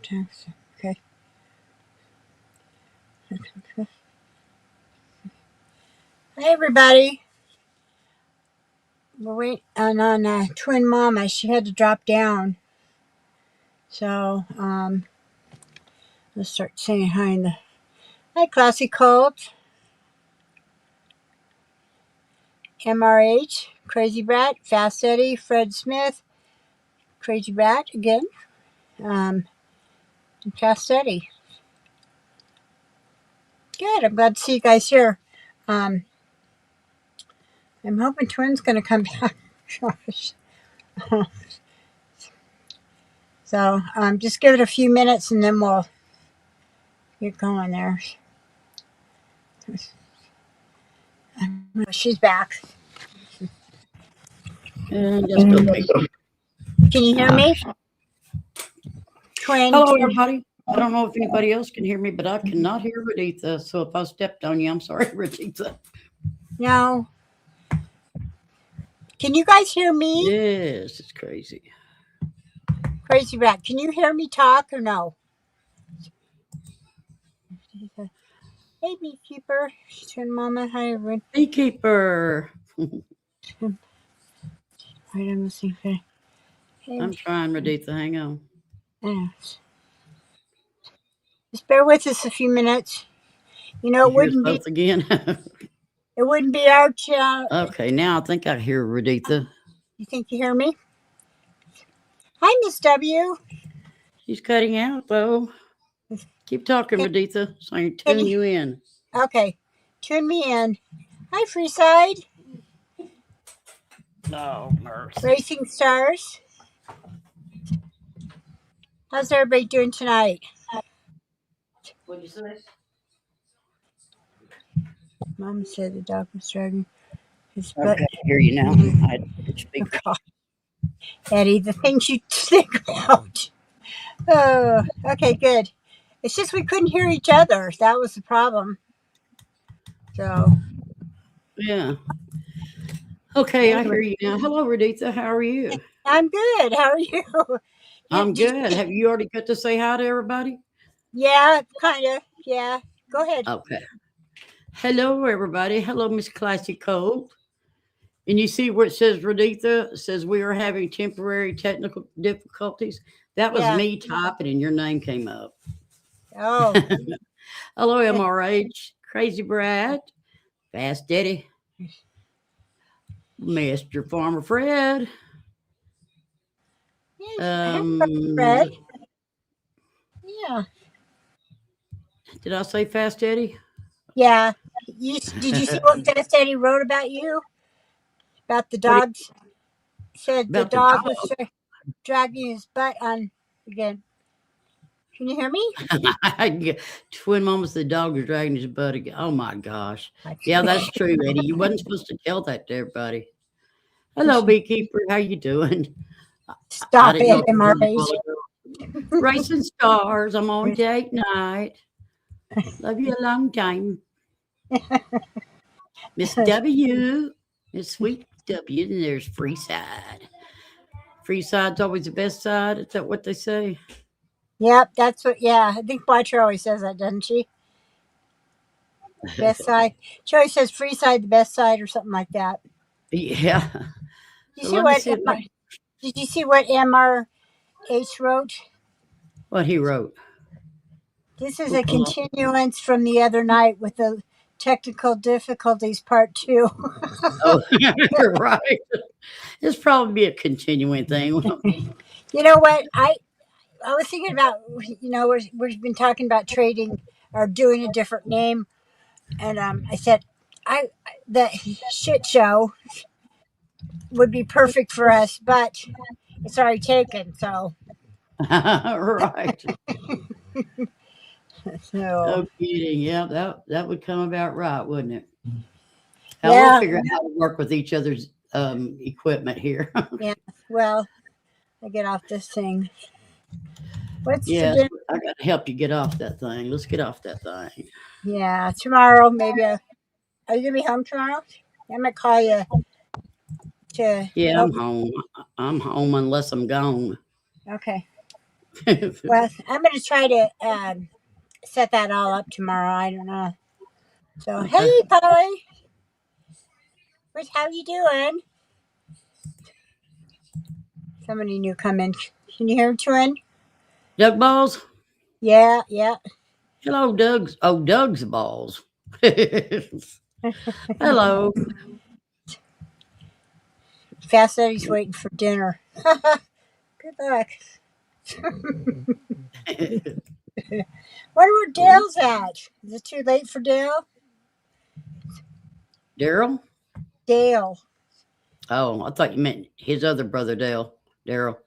Okay. Hi, everybody. We're waiting on twin mama. She had to drop down. So, let's start saying hi in the. Hi, Classy Cult. MRH. Crazy Brat. Fast Eddie. Fred Smith. Crazy Brat again. And Fast Eddie. Good. I'm glad to see you guys here. Um, I'm hoping Twin's going to come back. Gosh. So, just give it a few minutes and then we'll get going there. She's back. Just okay. Can you hear me? Twin. Hello, everybody. I don't know if anybody else can hear me, but I cannot hear Raditha. So if I stepped on you, I'm sorry, Raditha. No. Can you guys hear me? Yes, it's crazy. Crazy Rat. Can you hear me talk or no? Hey, Beekeeper. Twin Mama. Hi, everyone. Beekeeper. Right on the same thing. I'm trying, Raditha. Hang on. Just bear with us a few minutes. You know, it wouldn't be again. It wouldn't be our channel. Okay, now I think I hear Raditha. You think you hear me? Hi, Miss W. She's cutting out though. Keep talking, Raditha, so I can tune you in. Okay, tune me in. Hi, Freeside. No, mercy. Racing Stars. How's everybody doing tonight? What'd you say? Mom said the dog was dragging his butt. Okay, I hear you now. I speak. Oh, Eddie, the things you think about. Oh, okay, good. It's just we couldn't hear each other. That was the problem. So. Yeah. Okay, I hear you now. Hello, Raditha. How are you? I'm good. How are you? I'm good. Have you already got to say hi to everybody? Yeah, kind of. Yeah. Go ahead. Okay. Hello, everybody. Hello, Miss Classy Cold. And you see where it says Raditha? It says we are having temporary technical difficulties. That was me typing and your name came up. Oh. Hello, MRH. Crazy Brat. Fast Eddie. Mr. Farmer Fred. Fred. Yeah. Did I say Fast Eddie? Yeah. Did you see what Fast Eddie wrote about you? About the dogs? Said the dog was dragging his butt on again. Can you hear me? Twin Mamas, the dog was dragging his butt again. Oh my gosh. Yeah, that's true, Eddie. You wasn't supposed to tell that to everybody. Hello, Beekeeper. How you doing? Stop it, MRH. Racing Stars. I'm on date night. Love you a long time. Miss W. Miss Sweet W. And there's Freeside. Freeside's always the best side. Is that what they say? Yep, that's what. Yeah, I think Blatcher always says that, doesn't she? Best side. She always says Freeside, the best side, or something like that. Yeah. Did you see what MRH wrote? What he wrote? This is a continuance from the other night with the technical difficulties part 2. Oh, you're right. It's probably be a continuing thing. You know what? I was thinking about, we've been talking about trading or doing a different name. And I said, the shit show would be perfect for us, but it's already taken. So. Right. So. No kidding. Yeah, that would come about right, wouldn't it? We'll figure out how to work with each other's equipment here. Yeah. Well, I get off this thing. I got to help you get off that thing. Let's get off that thing. Yeah, tomorrow maybe. Are you gonna be home tomorrow? I might call you. I'm home. I'm home unless I'm gone. Okay. Well, I'm going to try to set that all up tomorrow. I don't know. So, hey, Okay. Polly, how you doing? Somebody new come in. Can you hear him, twin? Doug Balls. Yeah, yeah. Hello, Doug's. Oh, Doug's Balls. Hello. Fast Eddie's waiting for dinner. Good luck. Wonder where Dale's at. Is it too late for Dale? Daryl. Dale. Oh, I thought you meant his other brother, Dale. Daryl.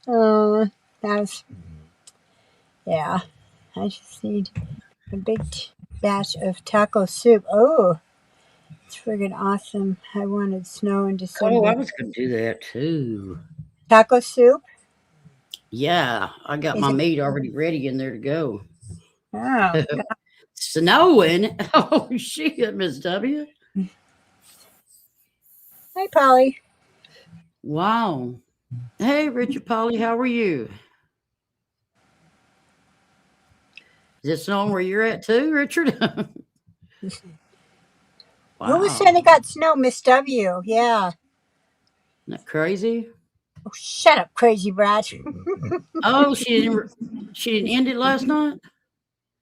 Oh, that's yeah. I just need a big batch of taco soup. Oh, it's friggin' awesome. I wanted snow in Oh, I December. was going to do that too. Taco soup? Yeah, I got Is my it? meat already ready in there to go. Oh, Snowing? Oh, shit, Miss W. hi, Polly. Wow. Hey, Richard Polly, how are you? Is it snowing where you're at too, Richard? Who was Wow. saying they got snow? Miss W. Yeah. Isn't that crazy? Oh, shut up, crazy brat. Oh, she didn't end it last night?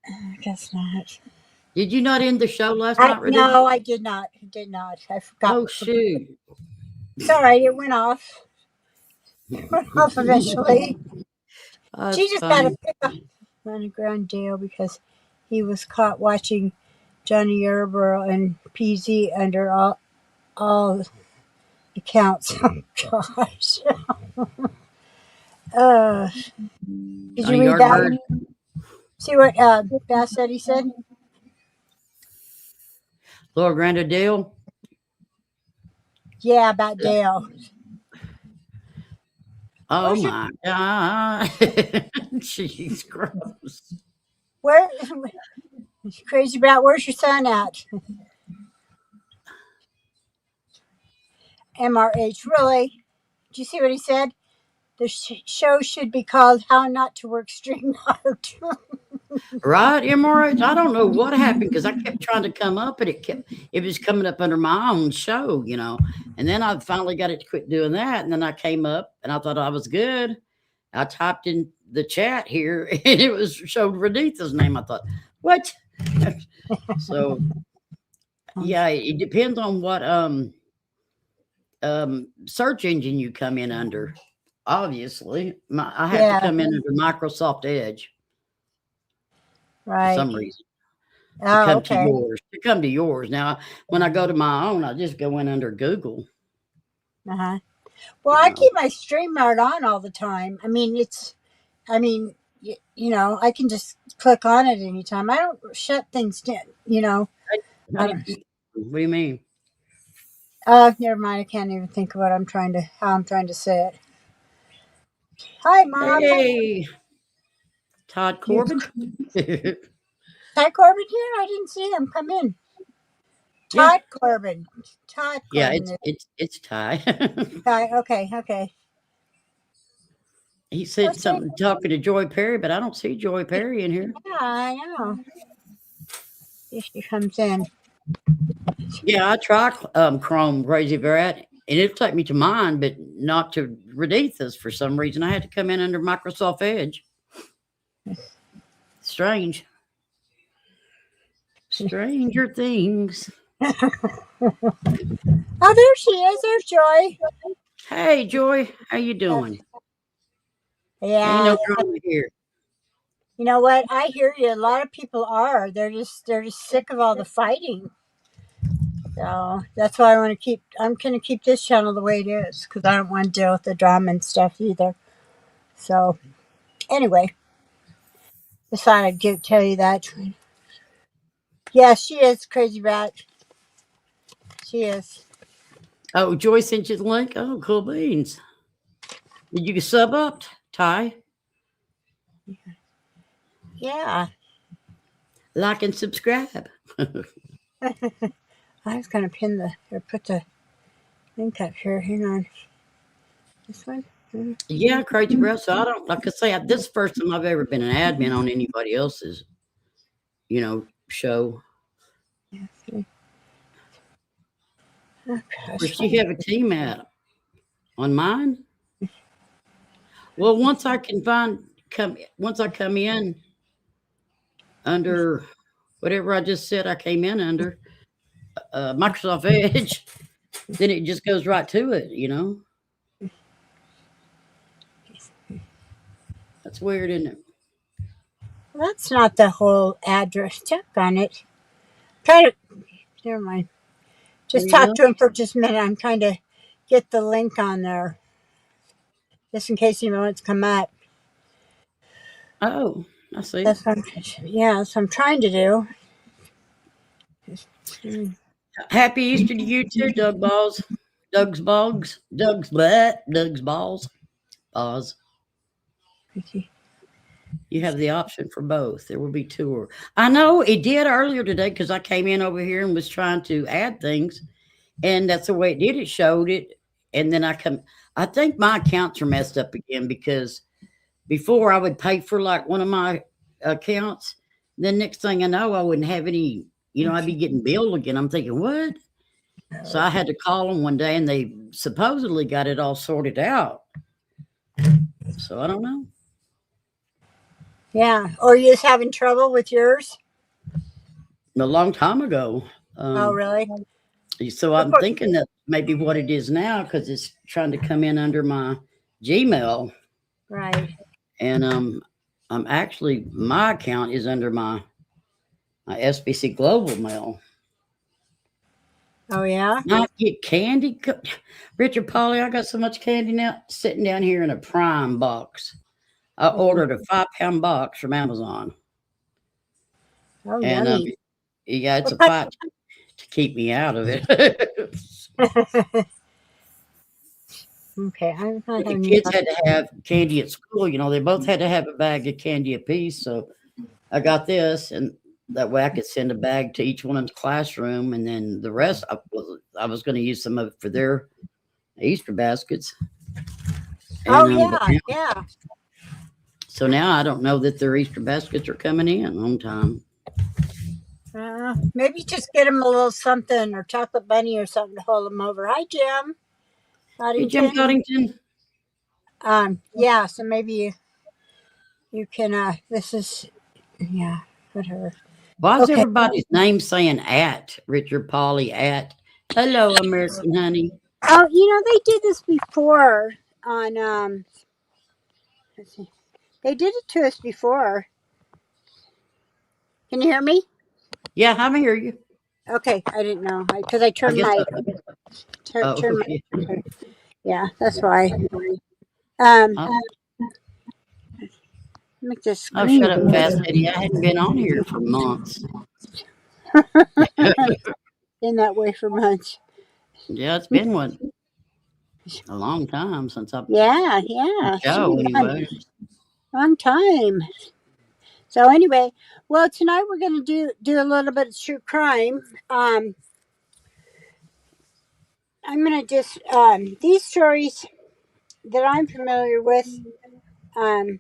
I guess not. Did you not end the show last I night, Raditya? no, I did not. I did not. I forgot. Oh, shoot. It's all right. It went off. Went off eventually. That's She just got a funny. pick up on a ground deal because he was caught watching Johnny Yarborough and PZ under all accounts. Oh, gosh. Uh, did On you a read yard that? bird? See what Bass said? He said, Laura Grande Dale? "Yeah, about Dale. Oh, Where's your my God. She's gross. where? Crazy brat. Where's your son at? MRH. Really? Did you see what he said? The show should be called "How Not to Work String Art." Right, MRH? I don't know what happened because I kept trying to come up and it was coming up under my own show. And then I finally got it to quit doing that. And then I came up and I thought I was good. I typed in the chat here and it was showed Raditha's name. I thought, what? So yeah, it depends on what search engine you come in under. Obviously, I have to Yeah. come in under Microsoft Edge for Right. some reason. to Oh, come to okay. yours. To come to yours. Now, when I go to my own, I just go in under Google. Uh huh. Well, You I know, keep my StreamYard on all the time. I mean, it's. I mean, I can just click on it anytime. I don't shut things down. how I do don't. you, what do you mean? Never mind. I can't even think of how I'm trying to say it. Hi, Mom. Hey, Todd You, Corbin. Ty Corbin here? I didn't see him come in. Yeah, Todd Corbin. Todd yeah, Corbin. it's Ty. Ty. Okay. Okay. He said What's it? something talking to Joy Perry, but I don't see Joy Perry in here. Yeah, I know. If she comes in. Yeah, I try Chrome Crazy Brat, and it'll take me to mine, but not to Raditha's for some reason. I had to come in under Microsoft Edge. Strange. Stranger things. Oh, there she is. There's Joy. Hey, Joy, how you doing? Ain't Yeah. no drama here. You know what? I hear you. A lot of people are. They're just sick of all the fighting. So that's why I'm gonna keep this channel the way it is because I don't want to deal with the drama and stuff either. So anyway, just thought tell you that. Yeah, she is crazy rat. She is. Oh, Joy sent you the link. Oh, cool beans. Did you sub up, Ty? Yeah. Like and subscribe. I was gonna put the link up here. Hang on. This one. Yeah, Crazy Breath. So I don't, like I say, this is the first time I've ever been an admin on anybody else's, show. Oh, Where gosh. she have a team at? On mine? Well, once I come in under whatever I just said I came in under, Microsoft Edge, then it just goes right to it. That's weird, isn't it? That's not the whole address. Check on it. Try to. Never mind. There Just you talk go. to him for just a minute. I'm trying to get the link on there, just in case he wants to come up. Oh, I see. That's what yeah, that's what I'm trying to do. Happy Easter to you too, Doug Balls. Doug's Bogs. Doug's butt. Doug's Balls. Balls. You have the option for both. There will be two. I know it did earlier today because I came in over here and was trying to add things, and that's the way it did. It showed it, and then I think my accounts are messed up again because before I would pay for like one of my accounts. Then next thing I know, I wouldn't have any. I'd be getting billed again. I'm thinking, what? So I had to call them one day, and they supposedly got it all sorted out. So I don't know. Yeah. Or you just having trouble with yours? A long time ago. Oh, really? So Of I'm course. thinking that maybe what it is now because it's trying to come in under my Gmail, Right. and I'm actually my account is under my SBC Global Mail. Oh, yeah. I get candy, Richard Polly. I got so much candy now sitting down here in a Prime box. I ordered a 5-pound box from Amazon, Oh, and yummy. yeah, it's a What fight to keep me out of it. okay. I'm not The having any. kids had to have candy at school. They both had to have a bag of candy apiece. So I got this, and that way I could send a bag to each one in the classroom, and then the rest I was going to use some of it for their Easter baskets. Oh, And yeah. Yeah. so now I don't know that their Easter baskets are coming in on time. Maybe just get him a little something or chocolate bunny or something to hold him over. Hi, Jim Hey, Jim Boddington. Coddington, Yeah. So maybe you can. This is yeah. Whatever. why is Okay. everybody's name saying at Richard Polly at Hello American Honey? Oh, they did this before on. Let's see. They did it to us before. Can you hear me? Yeah, I hear you. Okay, I didn't know because I I turned guess. my Oh, turn okay. my. Yeah, that's why. Um, Oh, make this oh, screen shut up, Fast Eddie. I hadn't been on here for months. in that way for months. Yeah, it's been a long time since I've Yeah, yeah, it's show been a anyway. long time. So anyway, well, tonight we're going to do a little bit of true crime. I'm going to just these stories that I'm familiar with. Um,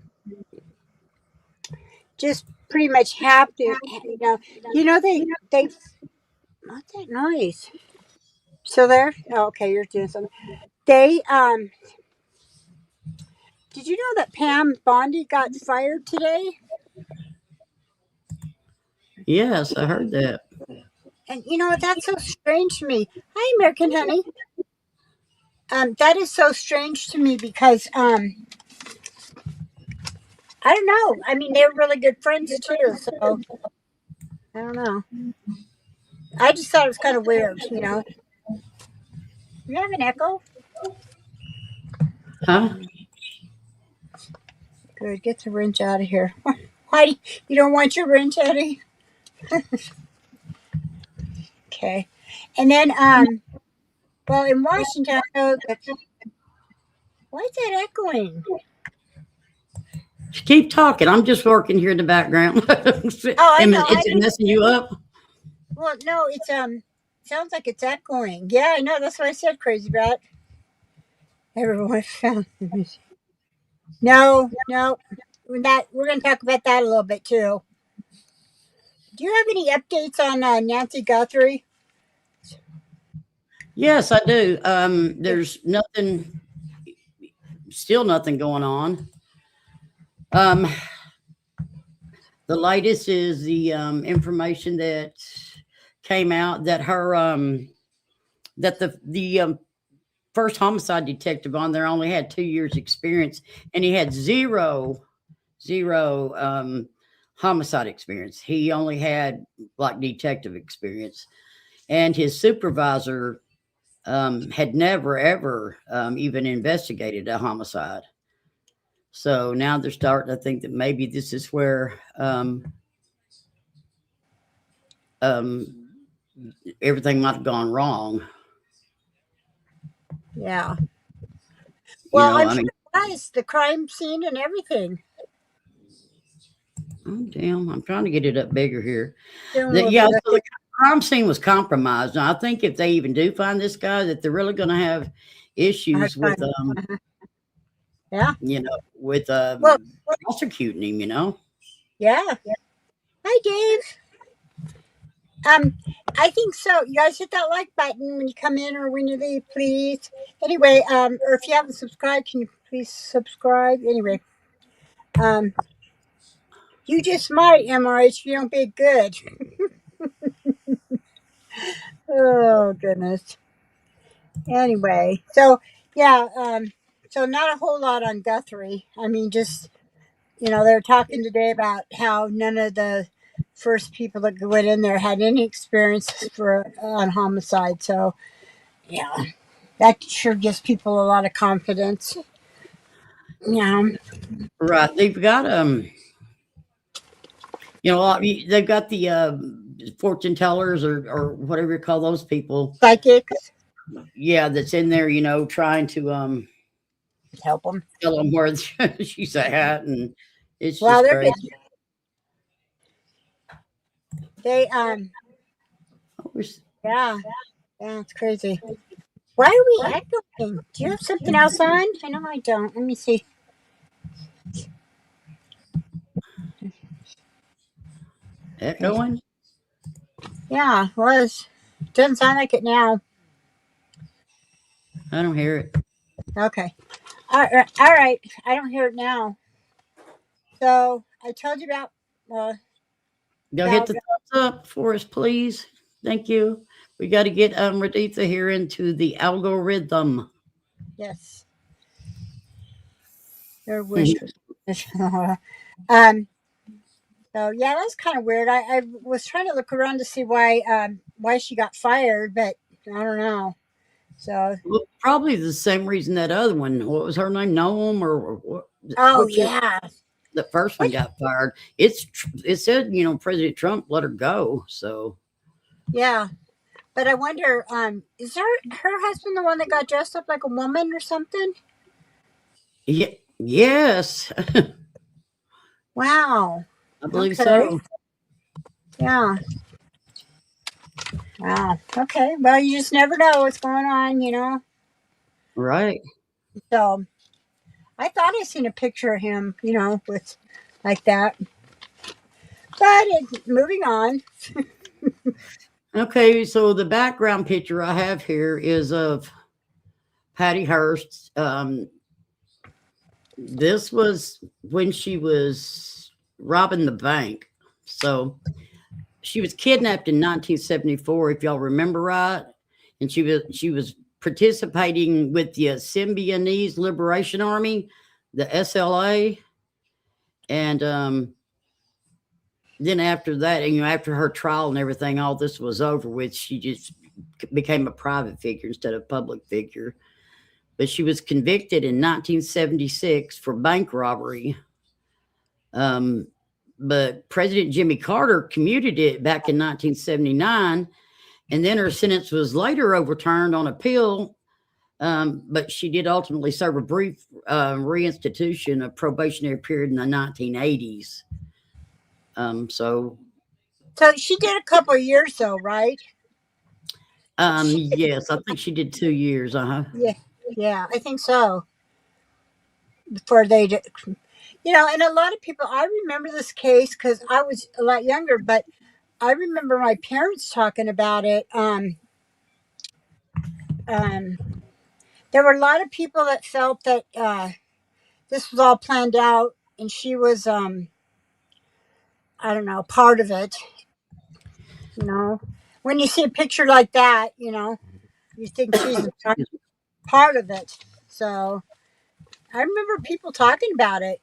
just pretty much have to, they. What's that noise? Still there? Oh, okay, you're doing something. They Did you know that Pam Bondi got fired today? Yes, I heard that. And that's so strange to me. Hi, American Honey. That is so strange to me because I don't know. I mean, they're really good friends too. So I don't know. I just thought it was kind of weird. You have an echo? Huh? Good. Get the wrench out of here. Why you don't want your wrench, Eddie? Okay. And then well, in Washington, I know that. Why is that echoing? Keep talking. I'm just working here in the background. Oh, I Am know. it's messing you up? Well, no, it's sounds like it's echoing. Yeah, I know. That's what I said, Crazy Bat. Everyone found. No, no. We're going to talk about that a little bit too. Do you have any updates on Nancy Guthrie? Yes, I do. There's nothing, still nothing going on. Um, the latest is the information that came out that her that the first homicide detective on there only had 2 years experience, and he had zero homicide experience. He only had like detective experience, and his supervisor had never ever even investigated a homicide. So now they're starting to think that maybe this is where um, everything might have gone wrong. Yeah. You Well, know, I'm I sure mean, it was the crime scene and everything. oh damn, I'm trying to get it up bigger here. Doing a That little yeah, bit of so the crime scene was compromised. Now, I think if they even do find this guy, that they're really going to have a hard issues with time. Yeah. with Well, prosecuting him. You know, yeah. Hi, Dave. Um, I think so. You guys hit that like button when you come in or when you leave, please. Anyway, or if you haven't subscribed, can you please subscribe? Anyway, um, you just might, MRH, if you don't be good. Oh goodness. Anyway, so yeah, so not a whole lot on Guthrie. I mean, just they're talking today about how none of the first people that went in there had any experience for on homicide. So yeah, that sure gives people a lot of confidence. Yeah, right? They've got they've got the fortune tellers or whatever you call those people. psychics Yeah, that's in there. You know, trying to help them. tell them where she's at, and it's Well, just they're crazy. getting they yeah, yeah, it's crazy. Why are we echoing? Do you have something else on? I know I don't. Let me see. Echoing. Yeah, it was. Doesn't sound like it now. I don't hear it. Okay. All right. I don't hear it now. So I told you uh, Go hit about the thumbs up for us, please. Thank you. We got to get Raditha here into the algorithm. yes. Your wish was. um. So yeah, that's kind of weird. I was trying to look around to see why she got fired, but I don't know. So Well, probably the same reason that other one. What was her name? Noam or what? oh Which one? yeah, The first one what got fired. It said President Trump let her go. So yeah. But I wonder, is her husband the one that got dressed up like a woman or something? yeah, yes, Wow. I believe Okay. so. Yeah. Wow. Okay. Well, you just never know what's going on. Right. So I thought I seen a picture of him, with like that. But moving on. Okay. So the background picture I have here is of Patty Hearst. This was when she was robbing the bank. So she was kidnapped in 1974, if y'all remember right, and she was participating with the Symbionese Liberation Army, the SLA, and then after that, after her trial and everything, all this was over with. She just became a private figure instead of public figure. But she was convicted in 1976 for bank robbery. Um, but President Jimmy Carter commuted it back in 1979, and then her sentence was later overturned on appeal. But she did ultimately serve a brief reinstitution of probationary period in the 1980s. So, So she did a couple of years though, right? She did. yes, I think she did 2 years. Uh huh. Yeah. Yeah, I think so. Before they, and a lot of people. I remember this case because I was a lot younger, but I remember my parents talking about it. Um, there were a lot of people that felt that this was all planned out, and she was, I don't know, part of it. You know, when you see a picture like that, you think she's part of it. So I remember people talking about it.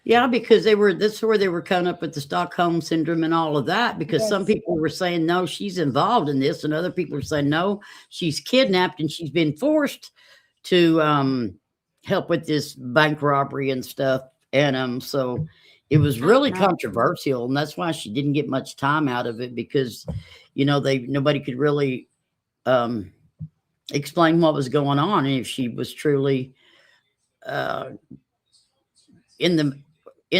Yeah, because that's where they were coming up with the Stockholm syndrome and all of that. Because some Yes. people were saying no, she's involved in this, and other people were saying no, she's kidnapped and she's been forced to help with this bank robbery and stuff. And so it was I don't really know. controversial, and that's why she didn't get much time out of it because they nobody could really um, explain what was going on and if she was truly uh, in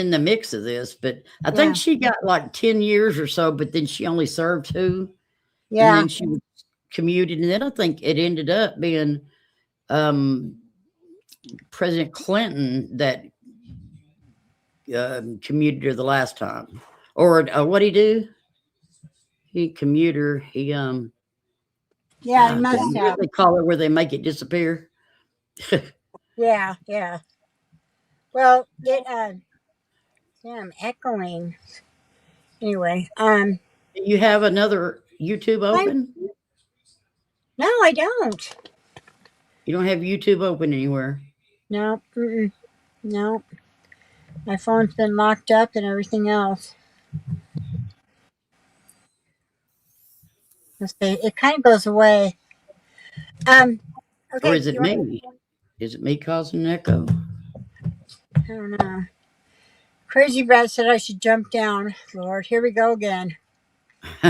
the mix of this. But I think Yeah. she got like 10 years or so, but then she only served 2, and Yeah. then she was commuted, and then I think it ended up being um, President Clinton that commuted her the last time. Or what he do? He commuter. He Yeah. I damn, must what have. they call it where they make it disappear. Yeah. Yeah. Well, I'm echoing. Anyway, You have another YouTube I open? no, I don't. You don't have YouTube open anywhere. No. Mm-mm, no. My phone's been locked up and everything else. Let's see. It kind of goes away. Um. Or Okay. is it me? Is it me causing an echo? I don't know. Crazy Brad said I should jump down. Lord, here we go again. I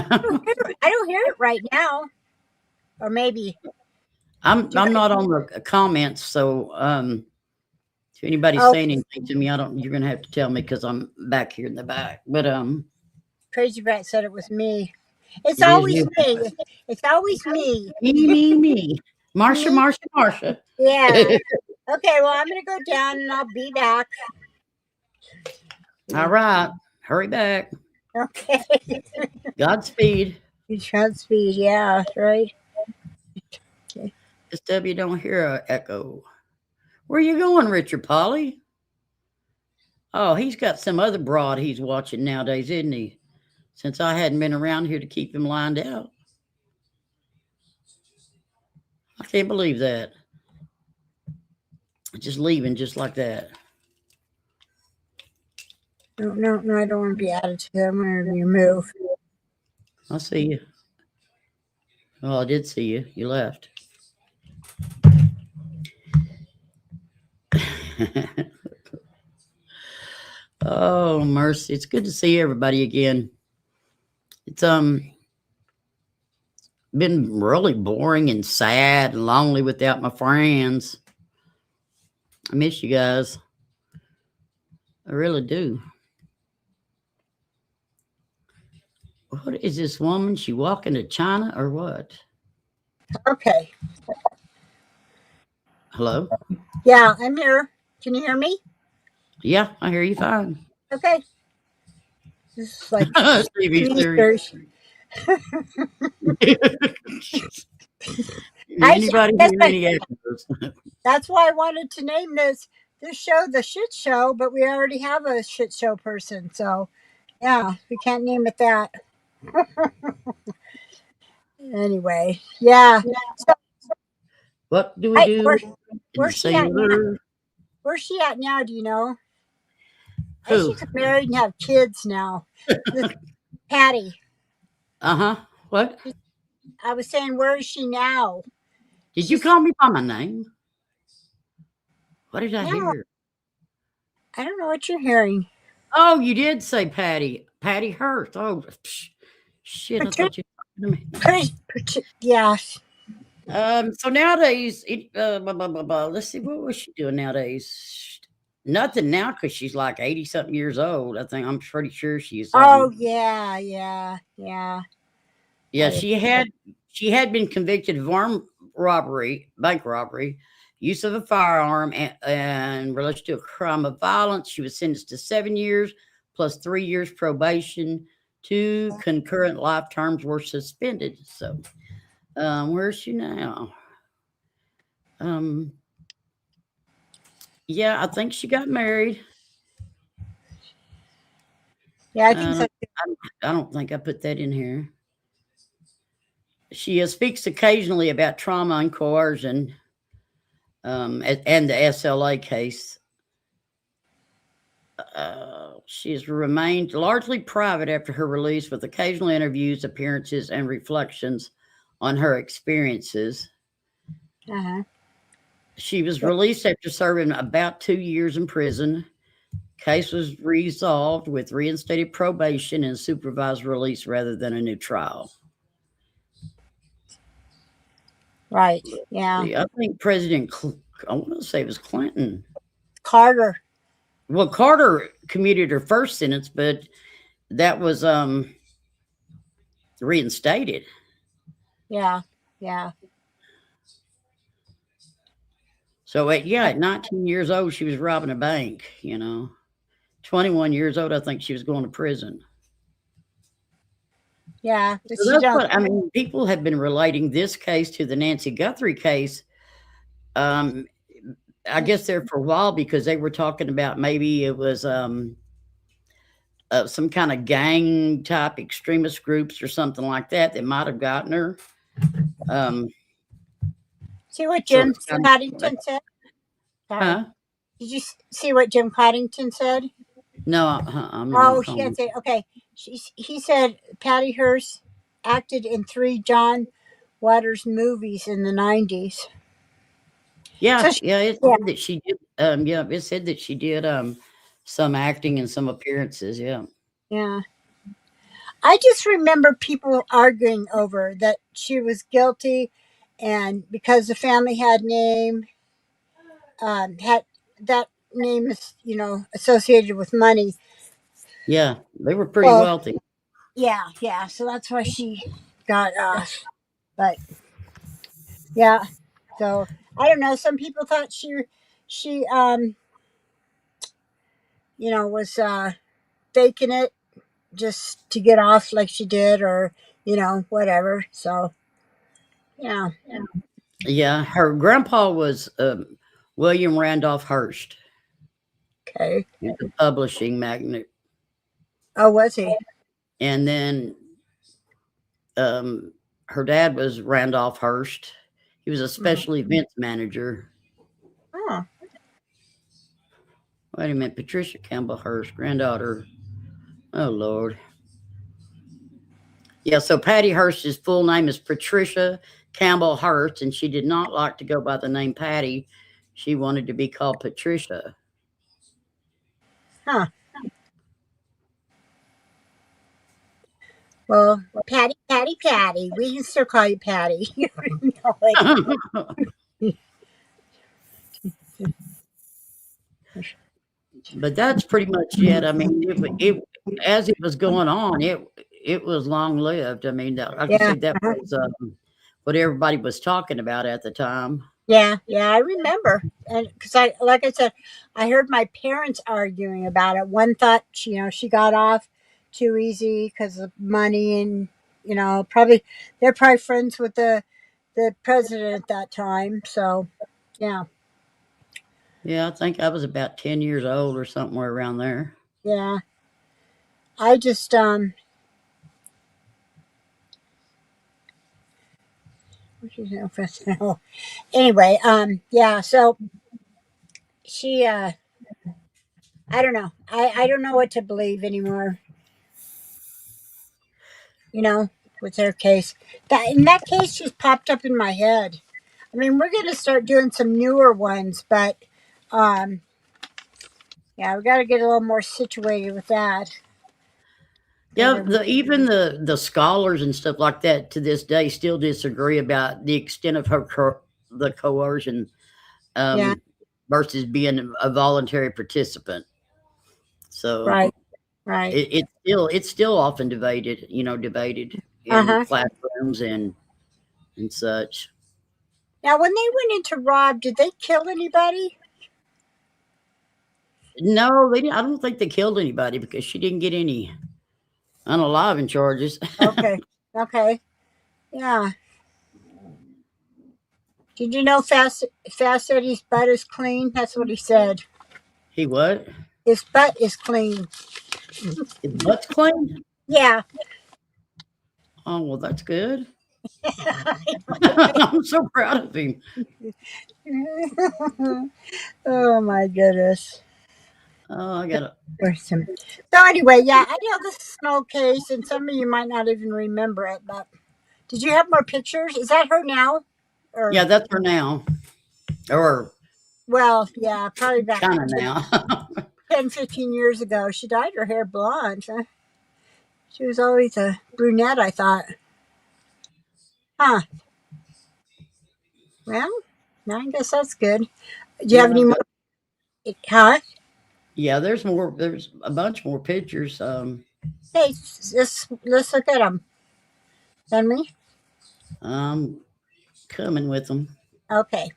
don't hear it right now. Or maybe. I'm Do you I'm guys? not on the comments, so if anybody's Oh, saying anything to me, I don't. You're gonna have to tell me because I'm back here in the back. But Crazy Brad said it was me. It's it is always you. me. It's always me. Me. Marsha, Me. Marsha, Marsha. Yeah. Okay. Well, I'm gonna go down and I'll be back. All right, hurry back. Okay. Godspeed. You Godspeed. Yeah. Right. Okay. SW don't hear a echo. Where you going, Richard Polly? Oh, he's got some other broad he's watching nowadays, isn't he? Since I hadn't been around here to keep him lined out. I can't believe that. Just leaving just like that. No, no, no. I don't want to be added to. I'm gonna remove. I see you. Oh, I did see you. You left. Oh, mercy. It's good to see everybody again. It's been really boring and sad and lonely without my friends. I miss you guys. I really do. What is this woman? She walking to China or what? Okay. Hello? Yeah, I'm here. Can you hear me? Yeah, I hear you fine. Okay. This is like Stevie's theory. Easter's. I Anybody guess hear any echoes? that's why I wanted to name this show the shit show, but we already have a shit show person, so yeah, we can't name it that. Anyway, yeah. So What do we I do where, in the where's she at now? singular? Where's she at now? Do you know? I Who? think she's married and have kids now. This Patty. Uh-huh. What? I was saying, where is she now? Did you She's call me by my name? What did I no. hear? I don't know what you're hearing. Oh, you did say Patty. Patty Hearst. Oh, shit. I thought you were talking to me. Yeah. So nowadays, let's see, what was she doing nowadays? Nothing now because she's like 80 something years old. I think I'm pretty sure she's Oh yeah. yeah, I she had been convicted of robbery, bank robbery, use of a firearm, and relation to a crime of violence. She was sentenced to 7 years plus 3 years probation. Two concurrent life terms were suspended. So, where's she now? Um, yeah, I think she got married. Yeah, I think I so. don't, I don't think I put that in here. She speaks occasionally about trauma and coercion, and the SLA case. She has remained largely private after her release, with occasional interviews, appearances, and reflections on her experiences. Uh-huh. She was released after serving about 2 years in prison. Case was resolved with reinstated probation and supervised release rather than a new trial. Right. Yeah. See, I think I want to say it was Clinton. Carter. Well, Carter commuted her first sentence, but that was reinstated. Yeah. Yeah. So at 19 years old, she was robbing a bank. 21 years old, I think she was going to prison. Yeah. But So she that's don't. what I mean. People have been relating this case to the Nancy Guthrie case. Um, I guess there for a while because they were talking about maybe it was some kind of gang type extremist groups or something like that might have gotten her. Um, See what so Jim it's kind of, Paddington said? Sorry. huh? Did you see what Jim Paddington said? No, I'm on the Oh, he can't phone. say. Okay. He said Patty Hearst acted in 3 John Waters movies in the 90s. Yeah, So she, yeah. It yeah, said that she did. Yeah, it said that she did some acting and some appearances. Yeah, yeah. I just remember people arguing over that she was guilty, and because the family had had that name is associated with money. yeah. They were pretty Well, wealthy. yeah, yeah. So that's why she got off. But yeah, so I don't know. Some people thought she was faking it just to get off like she did, or whatever. So yeah, Yeah, her grandpa was William Randolph Hearst. okay. He was a publishing magnate, Oh, was he? and then um, her dad was Randolph Hearst. He was a Mhm. special events manager. Oh, Wait a minute, Patricia Campbell Hearst, granddaughter. Oh Lord. Yeah, so Patty Hearst's full name is Patricia Campbell Hearst, and she did not like to go by the name Patty. She wanted to be called Patricia. huh. Well, Patty, Patty, Patty. We can still call you Patty. Like, But that's pretty much it. I mean, it as it was going on, it was long lived. I mean, like I yeah, said, that uh-huh. was what everybody was talking about at the time. Yeah, yeah. I remember, and because like I said, I heard my parents arguing about it. One thought, she got off too easy because of money, and probably they're probably friends with the president at that time. So, yeah, Yeah, I think I was about 10 years old or somewhere around there. yeah. I just anyway, yeah. So she, I don't know. I don't know what to believe anymore. You know, with her case. That in that case, she's popped up in my head. I mean, we're gonna start doing some newer ones, but um, yeah, we got to get a little more situated with that. But Yeah, even the scholars and stuff like that to this day still disagree about the extent of the coercion yeah, um, versus being a voluntary participant. So right, right. it's still often debated, debated Uh in huh. classrooms and such. Now, when they went in to rob, did they kill anybody? No, they didn't. I don't think they killed anybody because she didn't get any unaliving charges. Okay. Okay. Yeah. Did you know Fast said his butt is clean? That's what he said. He what? His butt is clean. His butt's clean? Yeah. Oh, well, that's good. I'm so proud of him. Oh my goodness. Oh, I got to. Awesome. So anyway, yeah, I know this is an old case, and some of you might not even remember it. But did you have more pictures? Is that her now? Or Yeah, that's her now. Or well, yeah, probably about kind of now. 10, 15 years ago. She dyed her hair blonde. So she was always a brunette, I thought. Huh. Well, I guess that's good. Do you have Yeah, any more? Huh? yeah, there's more. There's a bunch more pictures. Hey, let's look at them. Send me. I'm coming with them. Okay.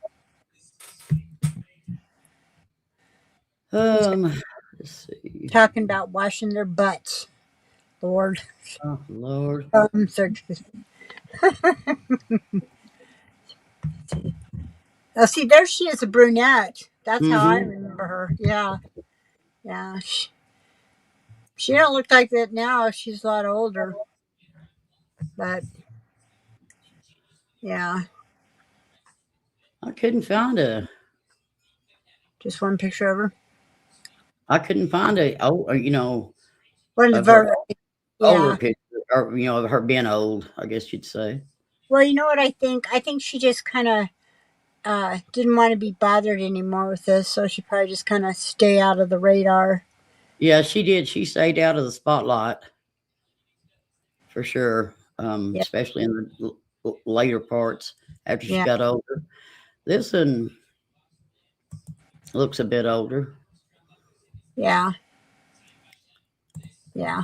He's Um, let's see. talking about washing their butts. Lord. Oh, Lord. So, oh, see, there she is, a brunette. That's how I Mm-hmm. remember her. Yeah. Yeah. She don't look like that now. She's a lot older. But yeah, I couldn't find a. just one picture of her. I couldn't find a. Oh, One of of her her. older Yeah. picture, or of her being old. I guess you'd say. Well, you know what I think? I think she just kind of didn't want to be bothered anymore with this, so she probably just kind of stay out of the radar. Yeah, she did. She stayed out of the spotlight for sure. Yeah. Especially in the later parts after she Yeah. got older. This one looks a bit older. Yeah. Yeah.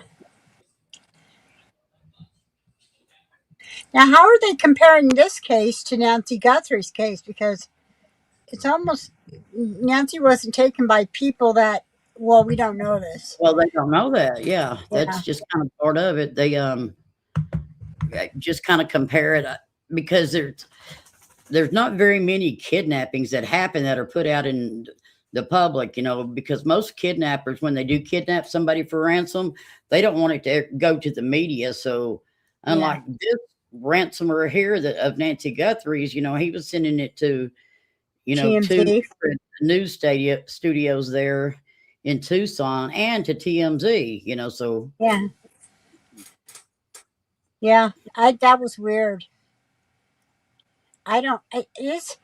Now, how are they comparing this case to Nancy Guthrie's case? Because it's almost Nancy wasn't taken by people that. Well, we don't know this. Well, they don't know that. Yeah, Yeah. that's just kind of part of it. They just kind of compare it because there's not very many kidnappings that happen that are put out in the public, because most kidnappers, when they do kidnap somebody for ransom, they don't want it to go to the media. So, Yeah. unlike this ransomer here of Nancy Guthrie's, he was sending it to, two TMZ. different news studios there in Tucson and to TMZ, so Yeah. Yeah. That was weird. I don't. It's.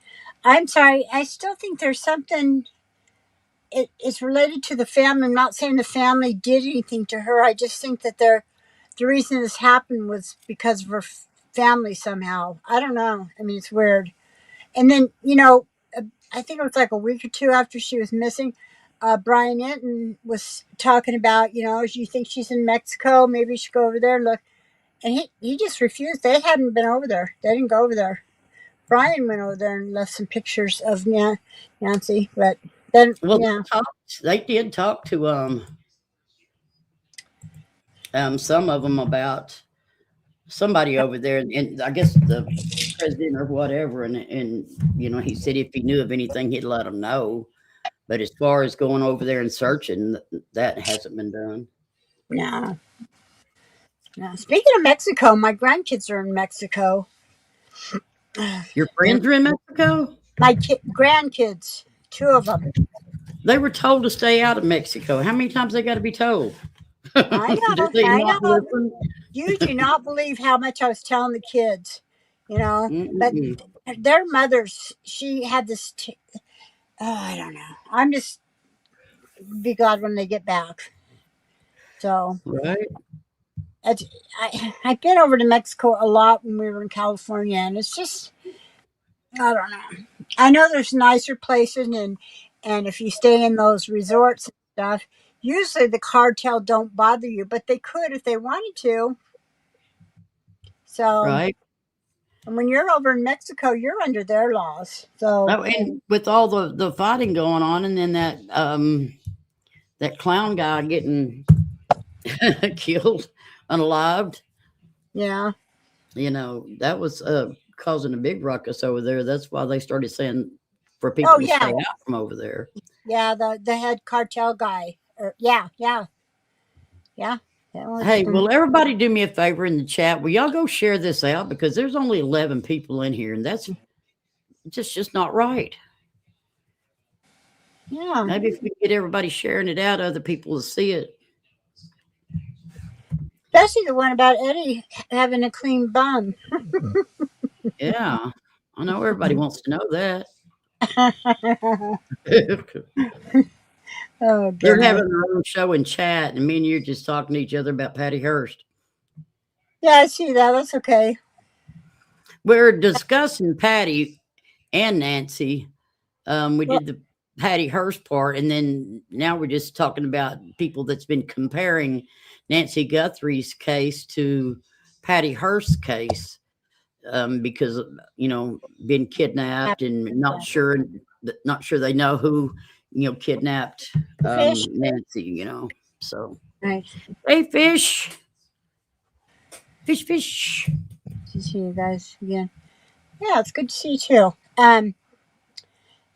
I'm sorry. I still think there's something. It's related to the family. I'm not saying the family did anything to her. I just think that the reason this happened was because of her family somehow. I don't know. I mean, it's weird. And then I think it was like a week or two after she was missing. Brian Enton was talking about, you think she's in Mexico? Maybe you should go over there and look. And he just refused. They hadn't been over there. They didn't go over there. Brian went over there and left some pictures of Nancy, but then well, yeah, they did talk to some of them about somebody over there, and I guess the president or whatever, and he said if he knew of anything, he'd let them know. But as far as going over there and searching, that hasn't been done. no, no. Speaking of Mexico, my grandkids are in Mexico. Your friends are in Mexico? My grandkids, two of them. They were told to stay out of Mexico. How many times they got to be told? I Do know, they I not know. listen? You do not believe how much I was telling the kids, but Mm-mm. their mothers, she had this. Oh, I don't know. I'm just be glad when they get back. So Right? it's, I've been over to Mexico a lot when we were in California, and it's just I don't know. I know there's nicer places, and if you stay in those resorts and stuff, usually the cartel don't bother you, but they could if they wanted to. So Right? And when you're over in Mexico, you're under their laws. So Oh, and with all the fighting going on, and then that clown guy getting killed, unalived, yeah, that was causing a big ruckus over there. That's why they started saying for oh people to yeah, stay out from over there. yeah. The head cartel guy. Yeah, yeah, yeah. That was. Hey, will everybody do me a favor in the chat? Will y'all go share this out, because there's only 11 people in here, and that's just not right. Yeah. Maybe if we get everybody sharing it out, other people will see it. Especially the one about Eddie having a clean bum. Yeah, I know everybody wants to know that. Oh They're goodness. having their own show and chat, and me and you are just talking to each other about Patty Hearst. Yeah, I see that. That's okay. We're discussing Patty and Nancy. We Well, did the Patty Hearst part, and then now we're just talking about people that's been comparing Nancy Guthrie's case to Patty Hearst's case, because been kidnapped and not sure they know who kidnapped fish. Nancy. So Nice hey, fish. to see you guys again. Yeah, it's good to see you too. Hey,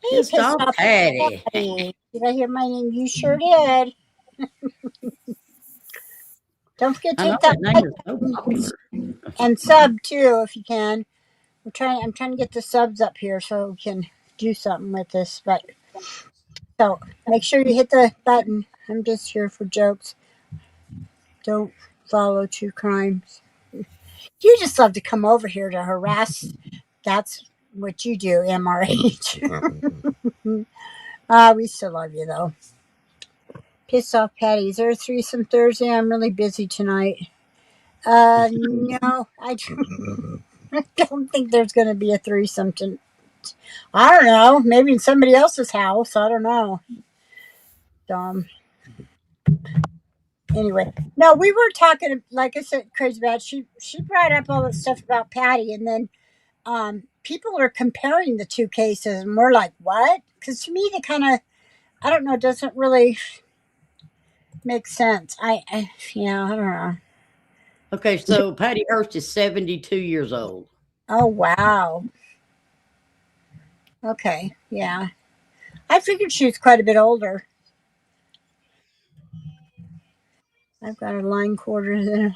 Pissed pissed off off Patty. Patty. Did I hear my name? You sure did. Don't forget to I know hit that that name like is so button popular. and sub too if you can. I'm trying to get the subs up here so we can do something with this. But so make sure you hit the button. I'm just here for jokes. Don't follow true crimes. You just love to come over here to harass. That's what you do, MRH. We still love you though. Piss off, Patty. Is there a threesome Thursday? I'm really busy tonight. No, I don't think there's going to be a threesome. I don't know. Maybe in somebody else's house. I don't know. Um. Anyway, no, we were talking. Like I said, crazy about. She brought up all that stuff about Patty, and then people are comparing the two cases, and we're like, what? Because to me, they kind of, I don't know, doesn't really make sense. Yeah, I don't know. Okay, so Patty Hearst is 72 years old. Oh wow. Okay, yeah. I figured she was quite a bit older. I've got a line quarters in.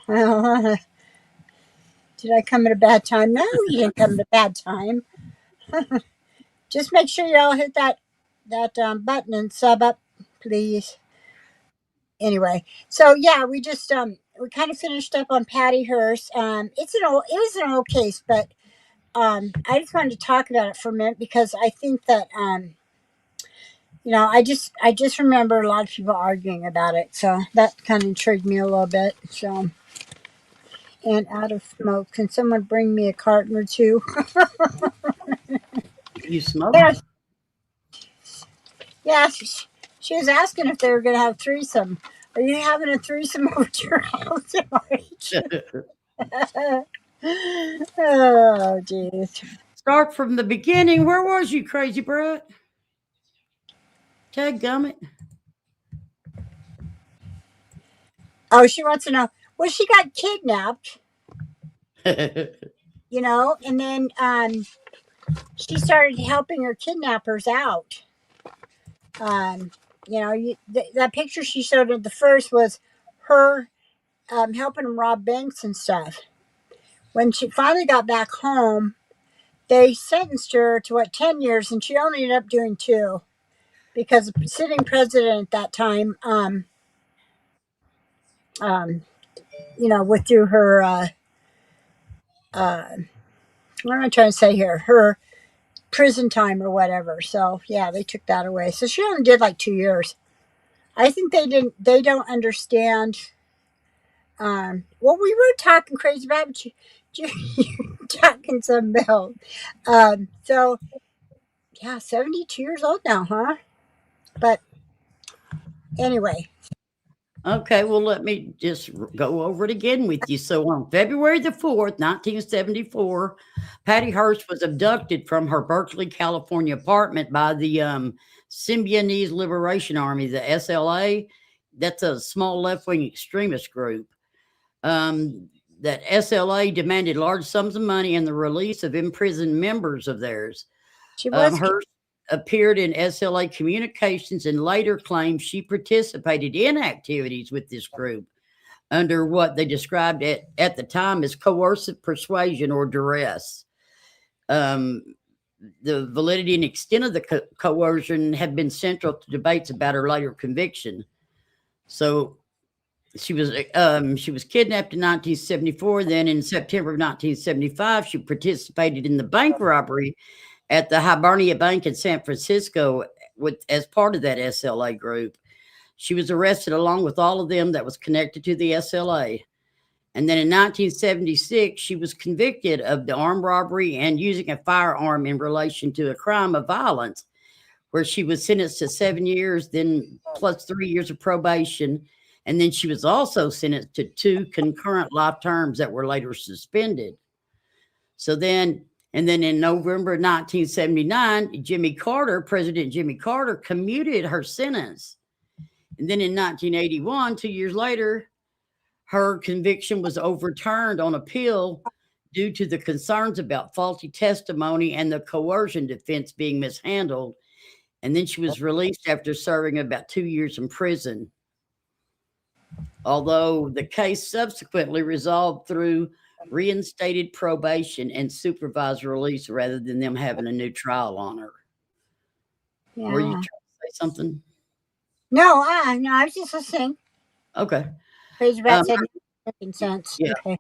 Did I come at a bad time? No, you didn't come at a bad time. Just make sure you all hit that button and sub up, please. Anyway, so yeah, we kind of finished up on Patty Hearst. It was an old case, but I just wanted to talk about it for a minute because I think that I just remember a lot of people arguing about it, so that kind of intrigued me a little bit. So, and out of smoke, can someone bring me a carton or two? You smoke? Yeah, yeah. She was asking if they were going to have threesome. Are you having a threesome over at your house? Oh, jeez. Start from the beginning. Where was you, crazy Brett? Tag gummit. Oh, she wants to know. Well, she got kidnapped, and then she started helping her kidnappers out. Um, that picture she showed at the first was her helping them rob banks and stuff. When she finally got back home, they sentenced her to 10 years, and she only ended up doing 2 because the sitting president at that time, um, withdrew her. Uh, what am I trying to say here? Her prison time or whatever. So yeah, they took that away. So she only did like 2 years. I think they didn't. They don't understand. What we were talking crazy about, but you talking some else. So yeah, 72 years old now, huh? But anyway, Okay, well, let me just go over it again with you. So, on February the 4th, 1974, Patty Hearst was abducted from her Berkeley, California apartment by the Symbionese Liberation Army, the SLA. That's a small left wing extremist group. That SLA demanded large sums of money and the release of imprisoned members of theirs. She was. Hearst appeared in SLA communications and later claimed she participated in activities with this group under what they described at the time as coercive persuasion or duress. Um, the validity and extent of the coercion have been central to debates about her later conviction. So she was kidnapped in 1974. Then in September of 1975, she participated in the bank robbery at the Hibernia Bank in San Francisco as part of that SLA group. She was arrested along with all of them that was connected to the SLA. And then in 1976, she was convicted of the armed robbery and using a firearm in relation to a crime of violence, where she was sentenced to 7 years, then plus 3 years of probation. And then she was also sentenced to 2 concurrent life terms that were later suspended. And then in November 1979, President Jimmy Carter, commuted her sentence. And then in 1981, 2 years later, her conviction was overturned on appeal due to the concerns about faulty testimony and the coercion defense being mishandled. And then she was released after serving about 2 years in prison. Although the case subsequently resolved through reinstated probation and supervised release rather than them having a new trial on her. Yeah. Were you trying to say something? No, I was just listening. Okay. Page about 7 cents. Yeah. Okay.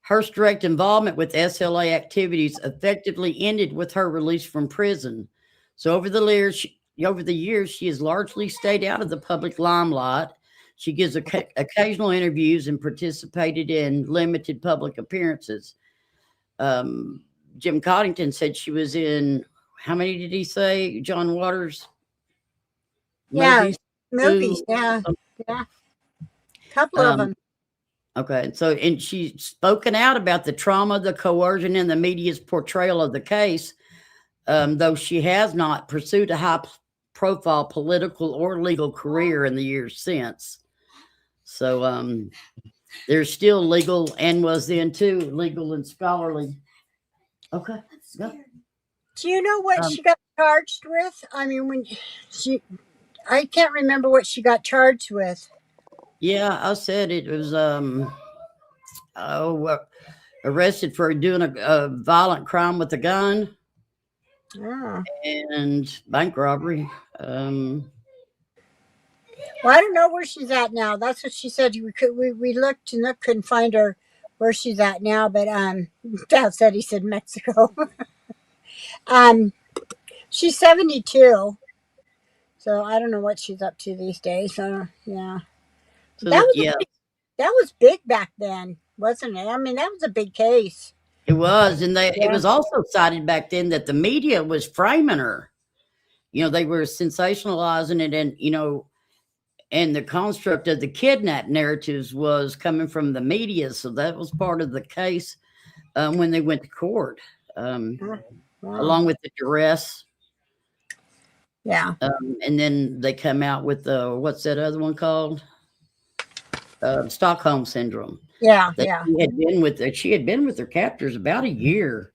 Hearst's direct involvement with SLA activities effectively ended with her release from prison. So over the years, she has largely stayed out of the public limelight. She gives occasional interviews and participated in limited public appearances. Jim Coddington said she was in, how many did he say, John Waters? Movies. Yeah. A couple of them. Okay. And she's spoken out about the trauma, the coercion, and the media's portrayal of the case, though she has not pursued a high-profile political or legal career in the years since. So there's still legal, and was then too, legal and scholarly. Okay. Go. Do you know what she got charged with? I mean, I can't remember what she got charged with. Yeah, I said it was arrested for doing a violent crime with a gun and bank robbery. Well, I don't know where she's at now. That's what she said. We looked and couldn't find her where she's at now. But Dad said he said Mexico. She's 72, so I don't know what she's up to these days. So yeah, So that was big back then, wasn't it? I mean, that was a big case. It was, and it was also cited back then that the media was framing her. They were sensationalizing it, and and the construct of the kidnap narratives was coming from the media. So that was part of the case when they went to court, along with the duress. Yeah. And then they come out with what's that other one called? Stockholm syndrome. Yeah. She had been with her captors about a year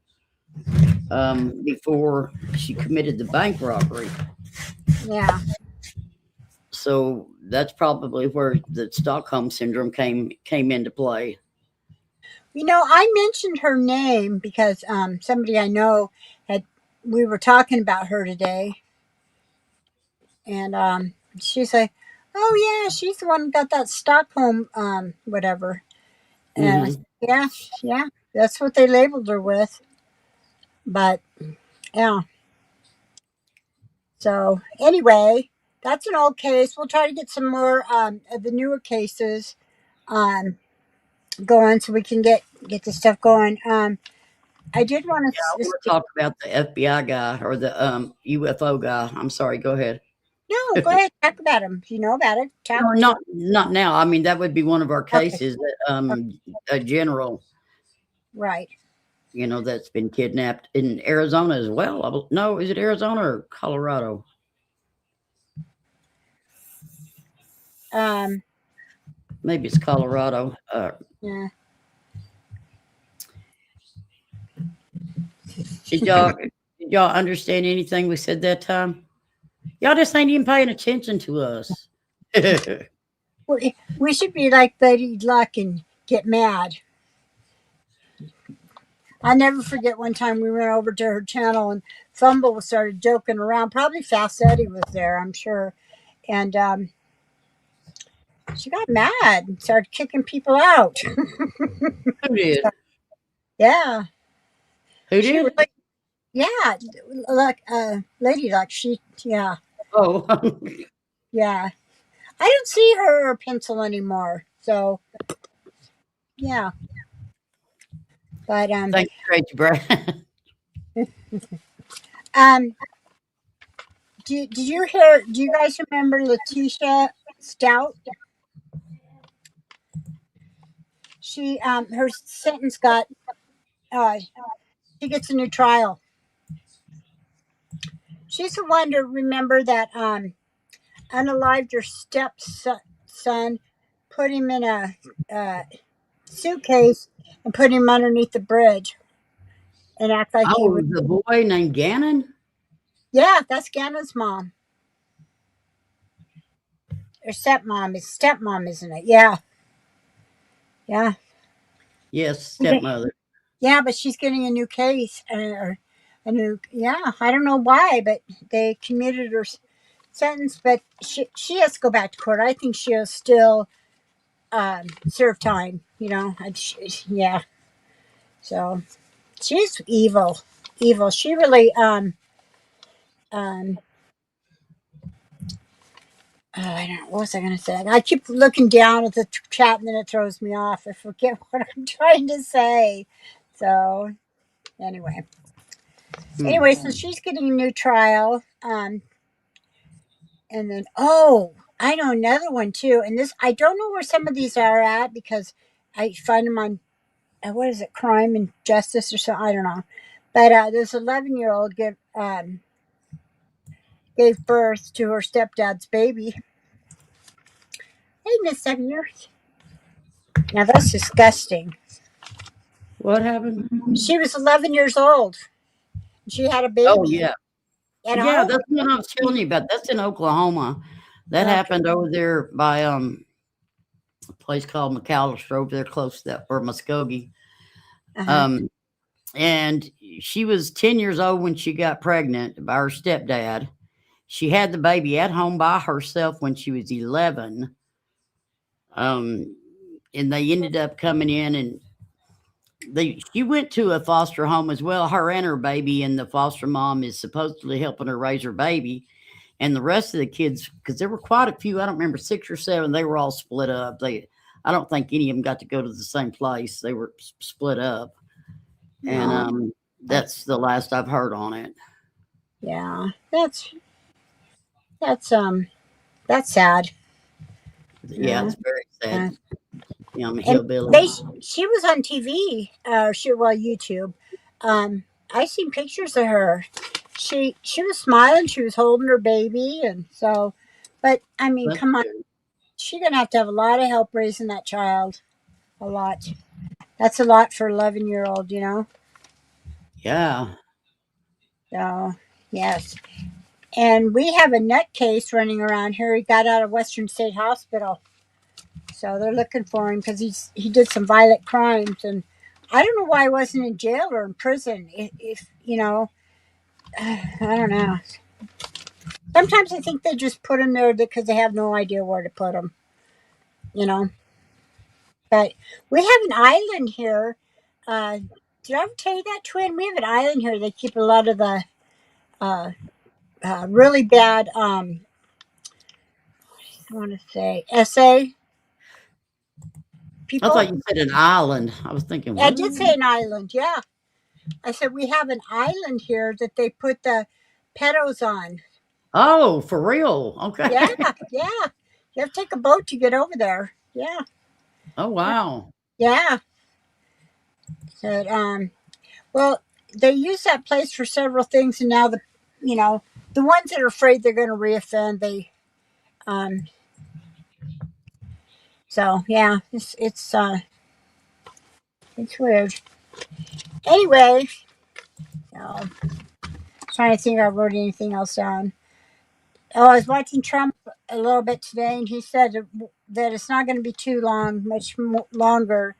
before she committed the bank robbery. Yeah. So that's probably where the Stockholm syndrome came into play. I mentioned her name because somebody I know we were talking about her today, and she's like, "Oh yeah, she's the one who got that Stockholm whatever." And yeah, that's what they labeled her with. But yeah. So anyway, that's an old case. We'll try to get some more of the newer cases going so we can get this stuff going. I did want to talk about the FBI guy or the UFO guy. I'm sorry. Go ahead. No, go ahead. Talk about them. If you know about it, talk. No, not now. I mean, that would be one of our Okay. cases that a general, Right. that's been kidnapped in Arizona as well. No, is it Arizona or Colorado? Um. Maybe it's Colorado. Yeah. Did y'all did y'all understand anything we said that time? Y'all just ain't even paying attention to us. We should be like Betty Luck and get mad. I'll never forget one time we went over to her channel and Fumble started joking around. Probably Fast Eddie was there, I'm sure. And she got mad and started kicking people out. Who did? Yeah. Who She did? really, yeah, like Lady Luck. Yeah, Oh, yeah. I don't see her or Pencil anymore. So, yeah. But, thank you, Crazy Brad. um, did you hear? Do you guys remember Letitia Stout? Her sentence got, uh, she gets a new trial. She's the one to remember that, unalived your stepson, put him in a, uh, suitcase and put him underneath the bridge and act like he Oh, was. the boy named Gannon. Yeah, that's Gannon's mom. Or stepmom. It's stepmom, isn't it? Yeah, yeah. Yes, stepmother. Yeah, but she's getting a new case. Or a new, yeah, I don't know why, but they commuted her sentence, but she has to go back to court. I think she'll still serve time, yeah. So she's evil. Evil. She really, um, I don't know. What was I going to say? I keep looking down at the chat and then it throws me off. I forget what I'm trying to say. So anyway, Hmm. so she's getting a new trial. And then I know another one too. And this I don't know where some of these are at because I find them on what is it, Crime and Justice or something. I don't know. But this 11-year-old gave birth to her stepdad's baby. Hey, Miss 7 years. Now that's disgusting. What happened? She was 11 years old. She had a Oh baby yeah, at yeah. home. That's what I was telling you about. That's in Oklahoma. That Okay. happened over there by a place called McAllister over there close to that or Muskogee. Uh-huh. Um, and she was 10 years old when she got pregnant by her stepdad. She had the baby at home by herself when she was 11. Um, and they ended up coming in and she went to a foster home as well, her and her baby, and the foster mom is supposedly helping her raise her baby. And the rest of the kids, because there were quite a few, I don't remember, 6 or 7, they were all split up. I don't think any of them got to go to the same place. They were split up. And No. that's the last I've heard on it. Yeah. That's that's sad. Yeah, Yeah. it's very sad. Uh, Yeah, I'm a and hillbilly. she was on TV. YouTube. I seen pictures of her. She was smiling. She was holding her baby, and so. But I mean, That's come on. good. She's gonna have to have a lot of help raising that child. A lot. That's a lot for 11-year-old. Yeah. So yes. And we have a nutcase running around here. He got out of Western State Hospital, so they're looking for him because he did some violent crimes, and I don't know why he wasn't in jail or in prison. If I don't know. Sometimes I think they just put him there because they have no idea where to put him. You know, but we have an island here. Uh, did I ever tell you that, Twin? We have an island here. They keep a lot of the uh, really bad. I want to say SA I people. thought you said an island. I was thinking, I what? did say an island. Yeah, I said we have an island here that they put the pedos on. Oh, for real? Okay. Yeah, yeah. You have to take a boat to get over there. Yeah, Oh, wow. yeah. So, well, they use that place for several things, and now you know, the ones that are afraid they're going to reoffend, um, so yeah, it's weird. Anyway, trying to think if I wrote anything else down. Oh, I was watching Trump a little bit today, and he said that it's not going to be too long, longer.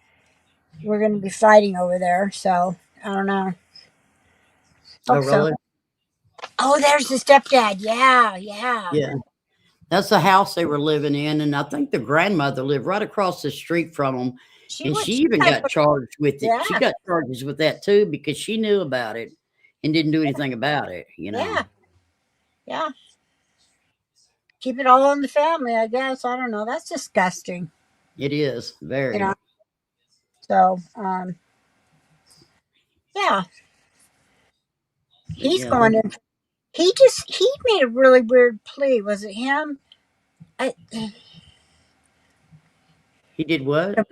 We're going to be fighting over there, so I don't know. Oh, Hope so. really? Oh, there's the stepdad. Yeah, yeah. Yeah. That's the house they were living in, and I think the grandmother lived right across the street from them, She and would. she She even had. got charged with it. She Yeah, got charges with that too because she knew about it and didn't do anything about it, you know. yeah, yeah. Keep it all in the family, I guess. I don't know. That's disgusting. It is You know. very. So, yeah, But he's yeah, going in. He made a really weird plea. Was it him? I, he did what?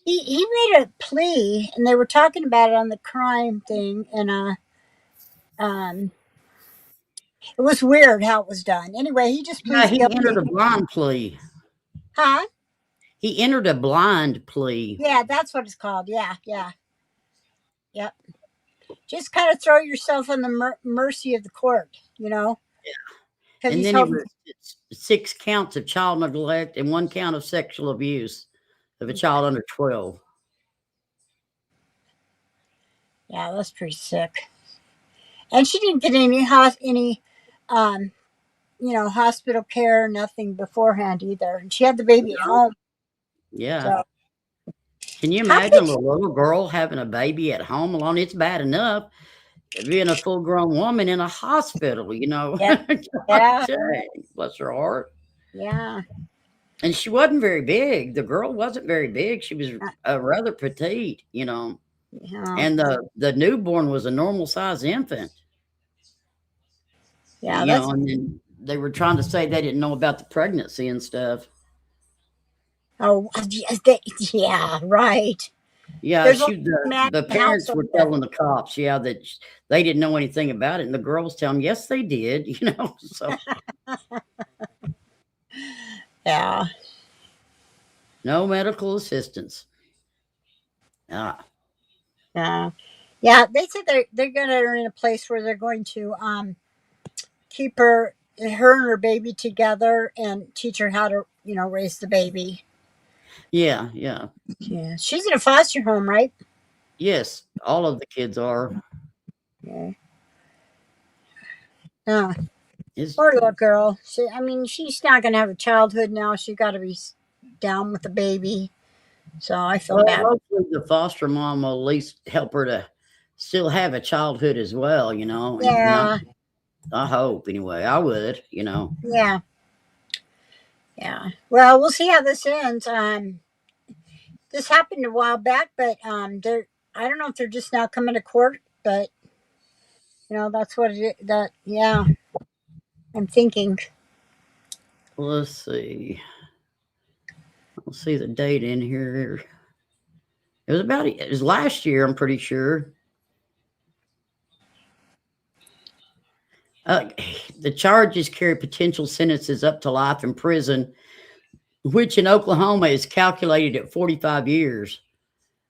he made a plea, and they were talking about it on the crime thing, and um, it was weird how it was done. Anyway, he just Yeah, pleads he entered guilty. a blind plea. Huh? He entered a blind plea. Yeah, that's what it's called. Yeah, yeah, yep. Just kind of throw yourself on the mercy of the court, because And he's then it hoping. was 6 counts of child neglect and 1 count of sexual abuse of a child under 12. Yeah, that's pretty sick. And she didn't get any um, hospital care, nothing beforehand either. And she had the baby at No. home. Yeah. So Can you how imagine a could little girl having a baby at home alone? It's bad enough being a full grown woman in a hospital, you know. yeah, God yeah, dang, bless her heart. yeah, And she wasn't very big. The girl wasn't very big. She was uh, rather petite, you know. yeah, And the newborn was a normal size infant, yeah. you know. That's And then they were trying to say they didn't know about the pregnancy and stuff. oh yeah, right. Yeah, There's a she man the in the house parents over were there. telling the cops, yeah, that they didn't know anything about it, and the girls tell them, yes, they did, you know. So Yeah, no medical assistance. Ah, yeah, yeah. They said they're gonna are in a place where they're going to keep her and her baby together and teach her how to raise the baby. yeah, yeah, Yeah, she's in a foster home, right? yes, all of the kids are. Yeah. Yeah. It's Poor little girl. She's not going to have a childhood now. She got to be down with the baby. So I feel well, bad. hopefully the foster mom will at least help her to still have a childhood as well, you know, and not. Yeah. I hope anyway. I would, you know. Yeah. Yeah. Well, we'll see how this ends. This happened a while back, but they're I don't know if they're just now coming to court, but that's what it is. That yeah, I'm thinking. Let's see. I'll see the date in here. It was last year, I'm pretty sure. Uh, the charges carry potential sentences up to life in prison, which in Oklahoma is calculated at 45 years,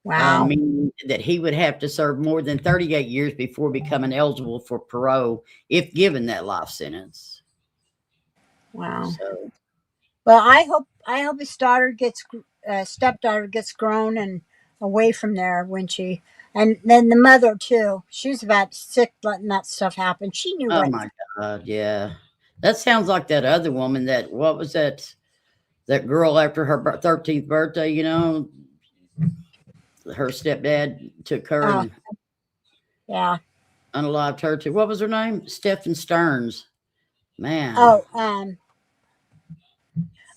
Wow. meaning that he would have to serve more than 38 years before becoming eligible for parole if given that life sentence. Wow. So, Well, I hope his stepdaughter gets grown and away from there when and then the mother too. She was about sick letting that stuff happen. She knew oh what. my God, yeah. That sounds like that other woman what was that girl after her 13th birthday, you know, her stepdad took her Oh, and yeah. unalived her too. What was her name? Stephen Stearns. Man, Oh,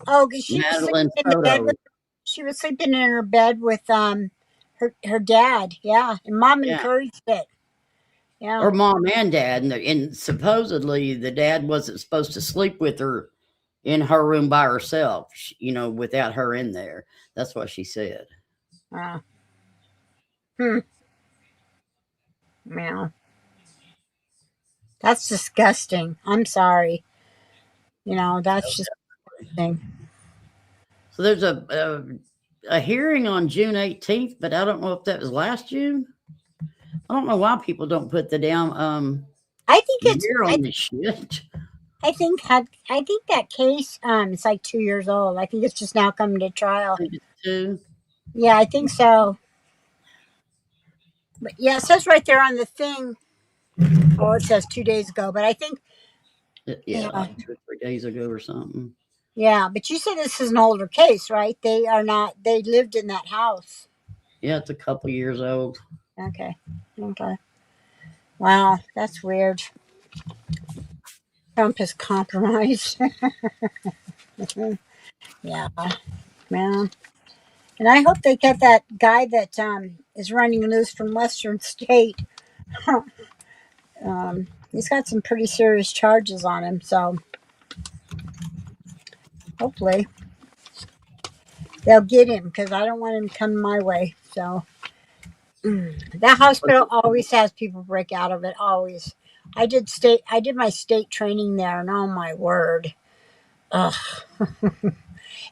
oh, 'cause she was sleeping Madeline in the bed Soto. with. She was sleeping in her bed with her dad. Yeah, and mom Yeah, encouraged it. Yeah. or mom and dad, and supposedly the dad wasn't supposed to sleep with her in her room by herself, without her in there. That's what she said. Uh, hmm. Yeah. That's disgusting. I'm sorry. That's just disgusting. So there's a hearing on June 18th, but I don't know if that was last June. I don't know why people don't put the damn I think it's. year on this shit. I think that case it's like 2 years old. I think it's just now coming to I trial. think it's two. Yeah, I think so. But yeah, it says right there on the thing. Oh, it says 2 days ago. But I think Yeah, yeah, like 2 or 3 days ago or something. yeah. But you said this is an older case, right? They are not. They lived in that house. Yeah, it's a couple years old. Okay. Okay. Wow, that's weird. Trump is compromised. Yeah, man. And I hope they get that guy that is running loose from Western State. He's got some pretty serious charges on him, so hopefully they'll get him because I don't want him coming my way. So that hospital always has people break out of it. Always. I did my state training there, and oh my word, ugh.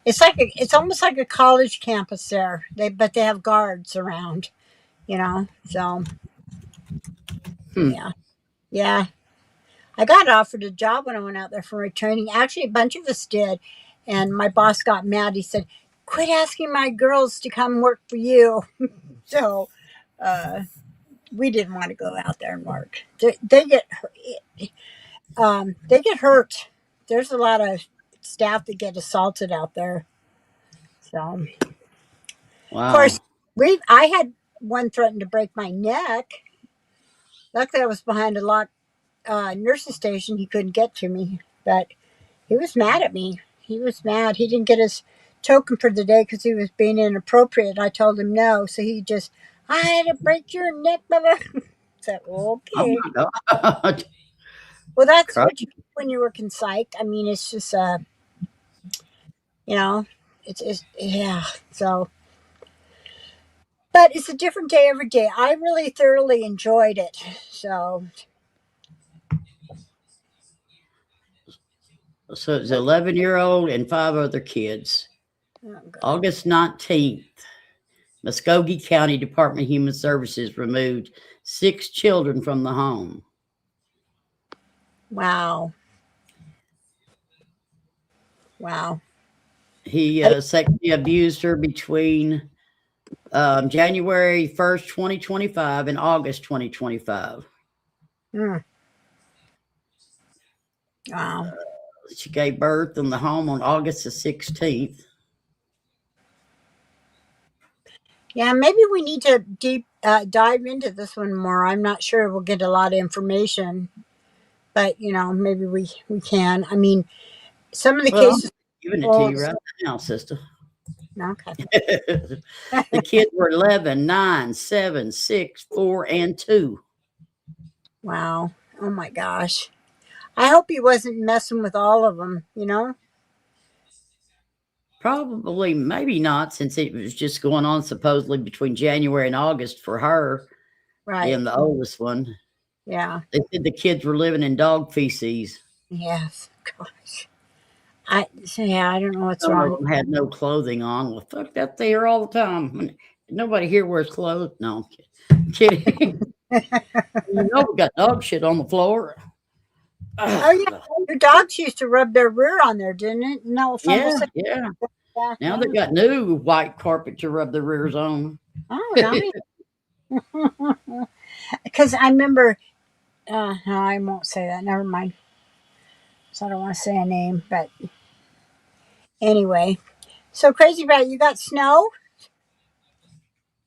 It's almost like a college campus there. But they have guards around, So Hmm. yeah, yeah. I got offered a job when I went out there for my training. Actually, a bunch of us did, and my boss got mad. He said, "Quit asking my girls to come work for you." So uh, we didn't want to go out there and work. They get hurt. There's a lot of staff that get assaulted out there. So of Wow. course I had one threaten to break my neck. Luckily, I was behind a locked nurse's station. He couldn't get to me, but he was mad at me. He was mad. He didn't get his token for the day because he was being inappropriate. I told him no, so he just, I had to break your neck, mother. I said, Oh okay. my God. Well, that's Cry- what you do when you work in psych. I mean, it's just, you know, it's yeah. So, but it's a different day every day. I really thoroughly enjoyed it. So, So it's 11-year-old and five other kids. oh God. August 19th, Muskogee County Department of Human Services removed 6 children from the home. Wow. Wow. He I, sexually abused her between January 1st, 2025 and August 2025. mm, wow. She gave birth in the home on August the 16th. Yeah, maybe we need to deep dive into this one more. I'm not sure we'll get a lot of information, but maybe we can. I mean, some of the Well, I'm cases. giving it to Oh, you right now, sister. okay. The kids were 11, 9, 7, 6, 4, and 2. Wow. Oh my gosh. I hope he wasn't messing with all of them. Probably, maybe not, since it was just going on supposedly between January and August for her, Right. being the oldest one. Yeah. They said the kids were living in dog feces. Yes. Gosh. Yeah. I don't know what's Some of wrong. them had no clothing on. Well, fuck that, they are all the time. Nobody here wears clothes. No, I'm kidding. We got dog shit on the floor. Oh yeah. Ugh. Your dogs used to rub their rear on there, didn't it? No, it's Yeah, almost like yeah. yeah. Now Yeah. they got new white carpet to rub their rears on. Oh, nice. Because I remember. No, I won't say that. Never mind. So I don't want to say a name, but anyway. So crazy about it. You got snow?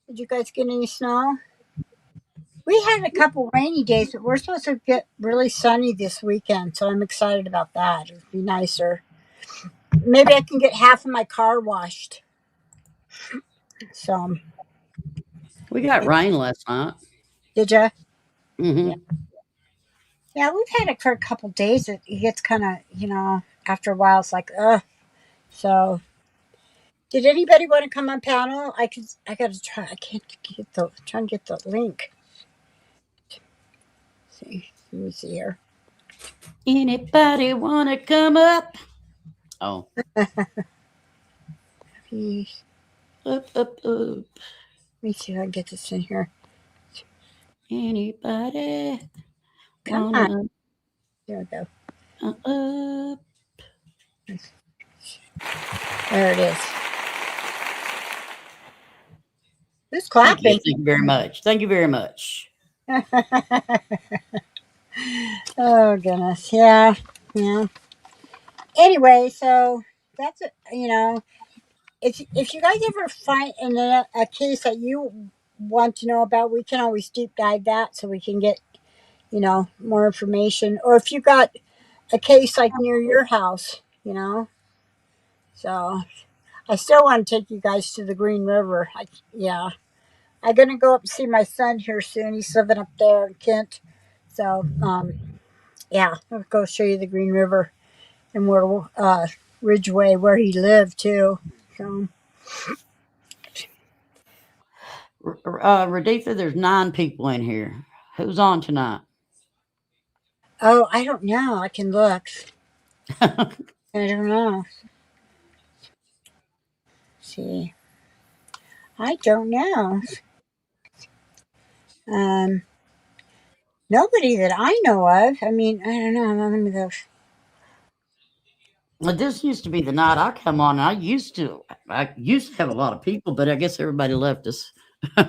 Did you guys get any snow? We had a couple rainy days, but we're supposed to get really sunny this weekend, so I'm excited about that. It'll be nicer. Maybe I can get half of my car washed. So, We got rain last night. did ya? Yeah. Hmm. Yeah, we've had it for a couple days. It gets kind of, after a while, it's like, ugh. So, did anybody want to come on panel? I got to try. I can't get trying to get the link. See, let me see here. Anybody want to come up? Oh, Let up, up, up. me see if I can get this in here. Anybody Come on. wanna There we go. up? There it is. Who's Thank you. clapping? Thank you very much. Thank you very much. Oh, goodness. Yeah. Yeah. Anyway, so that's it. If you guys ever find a case that you want to know about, we can always deep dive that so we can get more information. Or if you got a case like near your house, So I still want to take you guys to the Green River. Yeah, I'm gonna go up and see my son here soon. He's living up there in Kent. So yeah, I'll go show you the Green River and where Ridgeway where he lived too. So Raditha, there's 9 people in here. Who's on tonight? oh, I don't know. I can look. I don't know. See, I don't know. Um, Nobody that I know of. I mean, I don't know. Let me go. Well, this used to be the night I come on. I used to have a lot of people, but I guess everybody left us. Is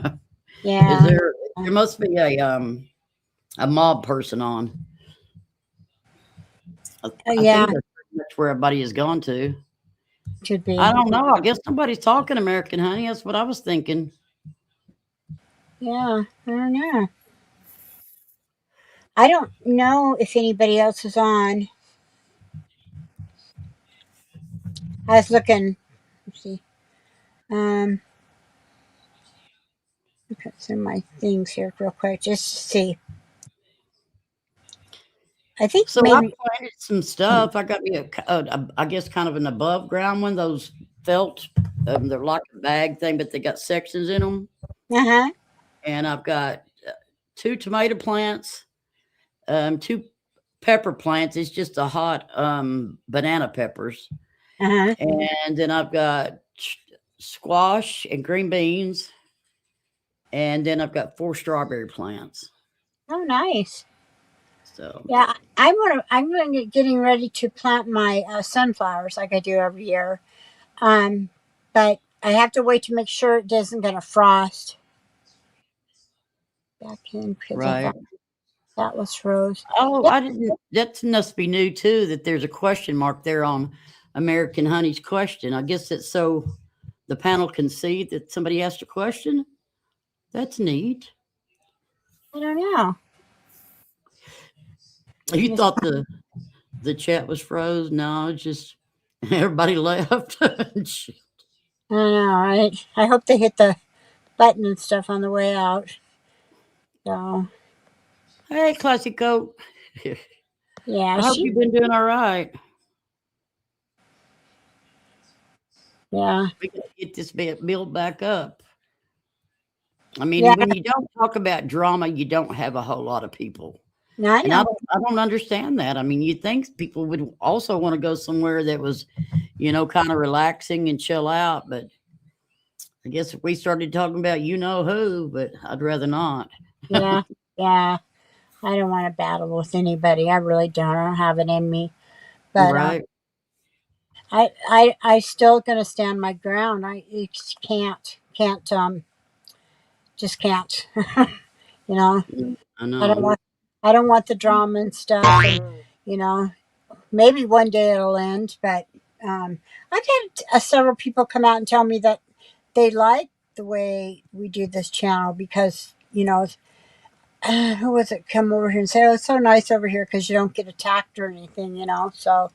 Yeah. there must be a mob person on. I Yeah, think that's pretty much where everybody has gone to. could I be. don't know. I guess nobody's talking American Honey. That's what I was thinking. Yeah, I don't know. I don't know if anybody else is on. I was looking. Let's see. Um, look at some of my things here real quick just to see. I think So I maybe. planted some stuff. I got me I guess kind of an above ground one. Those felt, they're like a bag thing, but they got sections in them. Uh huh. And I've got 2 tomato plants, 2 pepper plants. It's just a hot banana peppers. Uh huh. And then I've got squash and green beans. And then I've got 4 strawberry plants. Oh, nice. So, Yeah, I'm getting ready to plant my sunflowers like I do every year. Um, but I have to wait to make sure it doesn't get a frost back in because I right. thought that was froze. Oh, Yeah, I didn't. That must be new too. That there's a question mark there on American Honey's question. I guess it's so the panel can see that somebody asked a question. That's neat. I don't know. You Just, thought the chat was froze? No, it's just everybody left. I don't know. I hope they hit the button and stuff on the way out. So Hey, Classic Goat. yeah, I hope she you've been doing all right. yeah We got to get this build back up. I mean, yeah. when you don't talk about drama, you don't have a whole lot of people. No, I And I know. don't I don't understand that. I mean, you'd think people would also wanna go somewhere that was, kinda relaxing and chill out, but I guess if we started talking about you know who, but I'd rather not. Yeah, yeah. I don't want to battle with anybody. I really don't. I don't have it in me. But Right. I still gonna stand my ground. I just can't just can't. you know. I I don't know. want I don't want the drama and stuff. And you know, maybe one day it'll end. But I've had several people come out and tell me that they like the way we do this channel because who was it come over here and say, oh, it's so nice over here because you don't get attacked or anything. So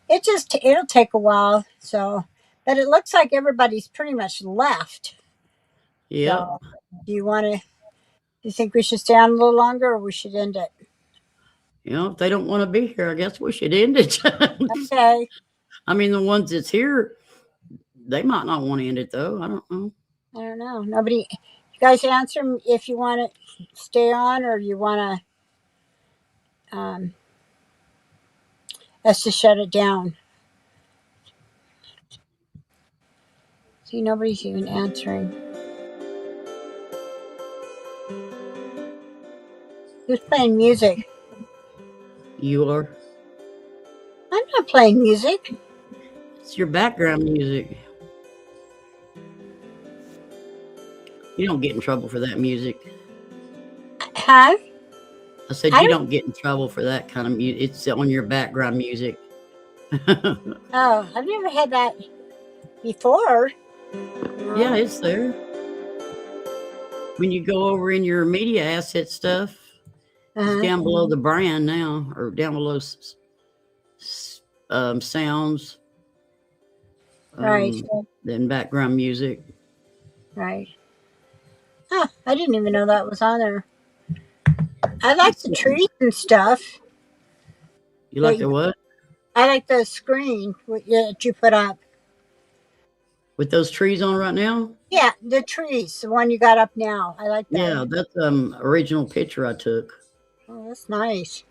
it'll take a while. So, but it looks like everybody's pretty much left. Yep. So, do you want to? You think we should stay on a little longer, or we should end it? If they don't want to be here, I guess we should end it. Okay. I mean, the ones that's here, they might not want to end it though. I don't know. I don't know. Nobody. You guys answer if you want to stay on, or you want to us to shut it down. See, nobody's even answering. Who's playing music? You are. I'm not playing music. It's your background music. You don't get in trouble for that music. Huh? I said I you don't. don't get in trouble for that kind of music. It's on your background music. Oh, I've never had that before. Yeah, it's there. When you go over in your media asset stuff, it's down below the brand now, or down below sounds, Right. then background music. Right. Huh, I didn't even know that was on there. I like the trees and stuff. You like the what? I like the screen that you put up. With those trees on right now? Yeah, the trees, the one you got up now. I like that. Yeah, that's original picture I took. Oh, that's nice.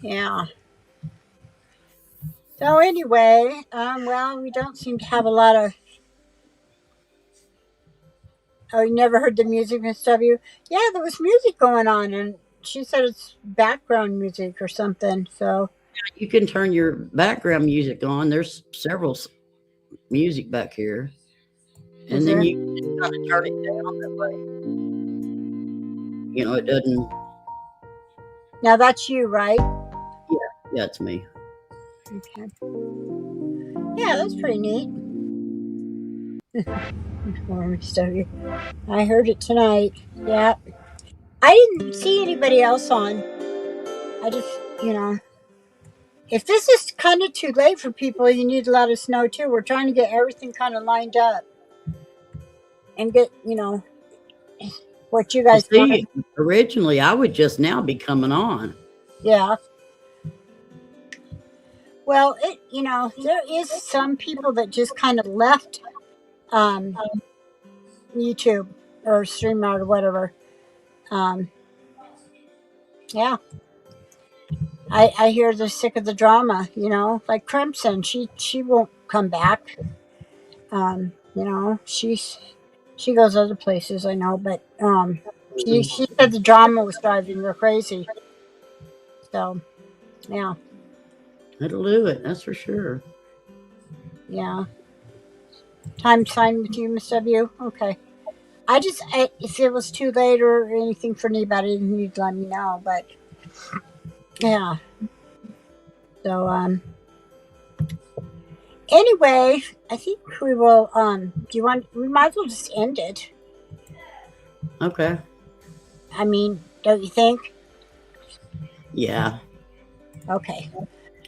Yeah. So anyway, well, we don't seem to have a lot of. Oh, you never heard the music, Miss W? Yeah, there was music going on, and she said it's background music or something. So You can turn your background music on. There's several music back here. And then you can just kind of turn it down that way. It doesn't. Now that's you, right? Yeah, it's me. Okay. Yeah, that's pretty neat. I heard it tonight. Yeah. I didn't see anybody else on. I just, if this is kind of too late for people, you need to let us know too. We're trying to get everything kind of lined up and get, what you guys want. Originally, I would just now be coming on. Yeah. Well, there is some people that just kind of left YouTube or StreamYard or whatever. Yeah. I hear they're sick of the drama, like Crimson. She won't come back. She goes other places, I know, but she said the drama was driving her crazy. So, yeah. It'll do it, that's for sure. Yeah. Time sign with you, Miss W. Okay. If it was too late or anything for anybody, you need to let me know. But yeah. So anyway, I think we will. We might as well just end it. Okay. I mean, don't you think? Yeah. Okay.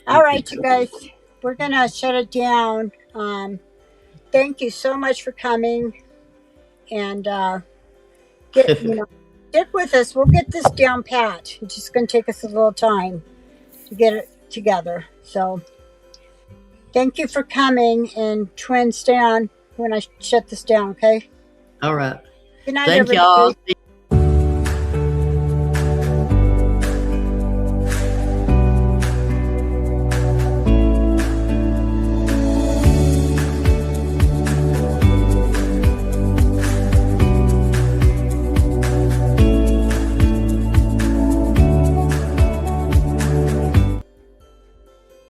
All right, you guys. We're gonna shut it down. Thank you so much for coming, and stick with us. We'll get this down pat. It's just gonna take us a little time to get it together. So, thank you for coming, and Twin, stay on when I shut this down. Okay. All right. Good night, Thank everybody. y'all. See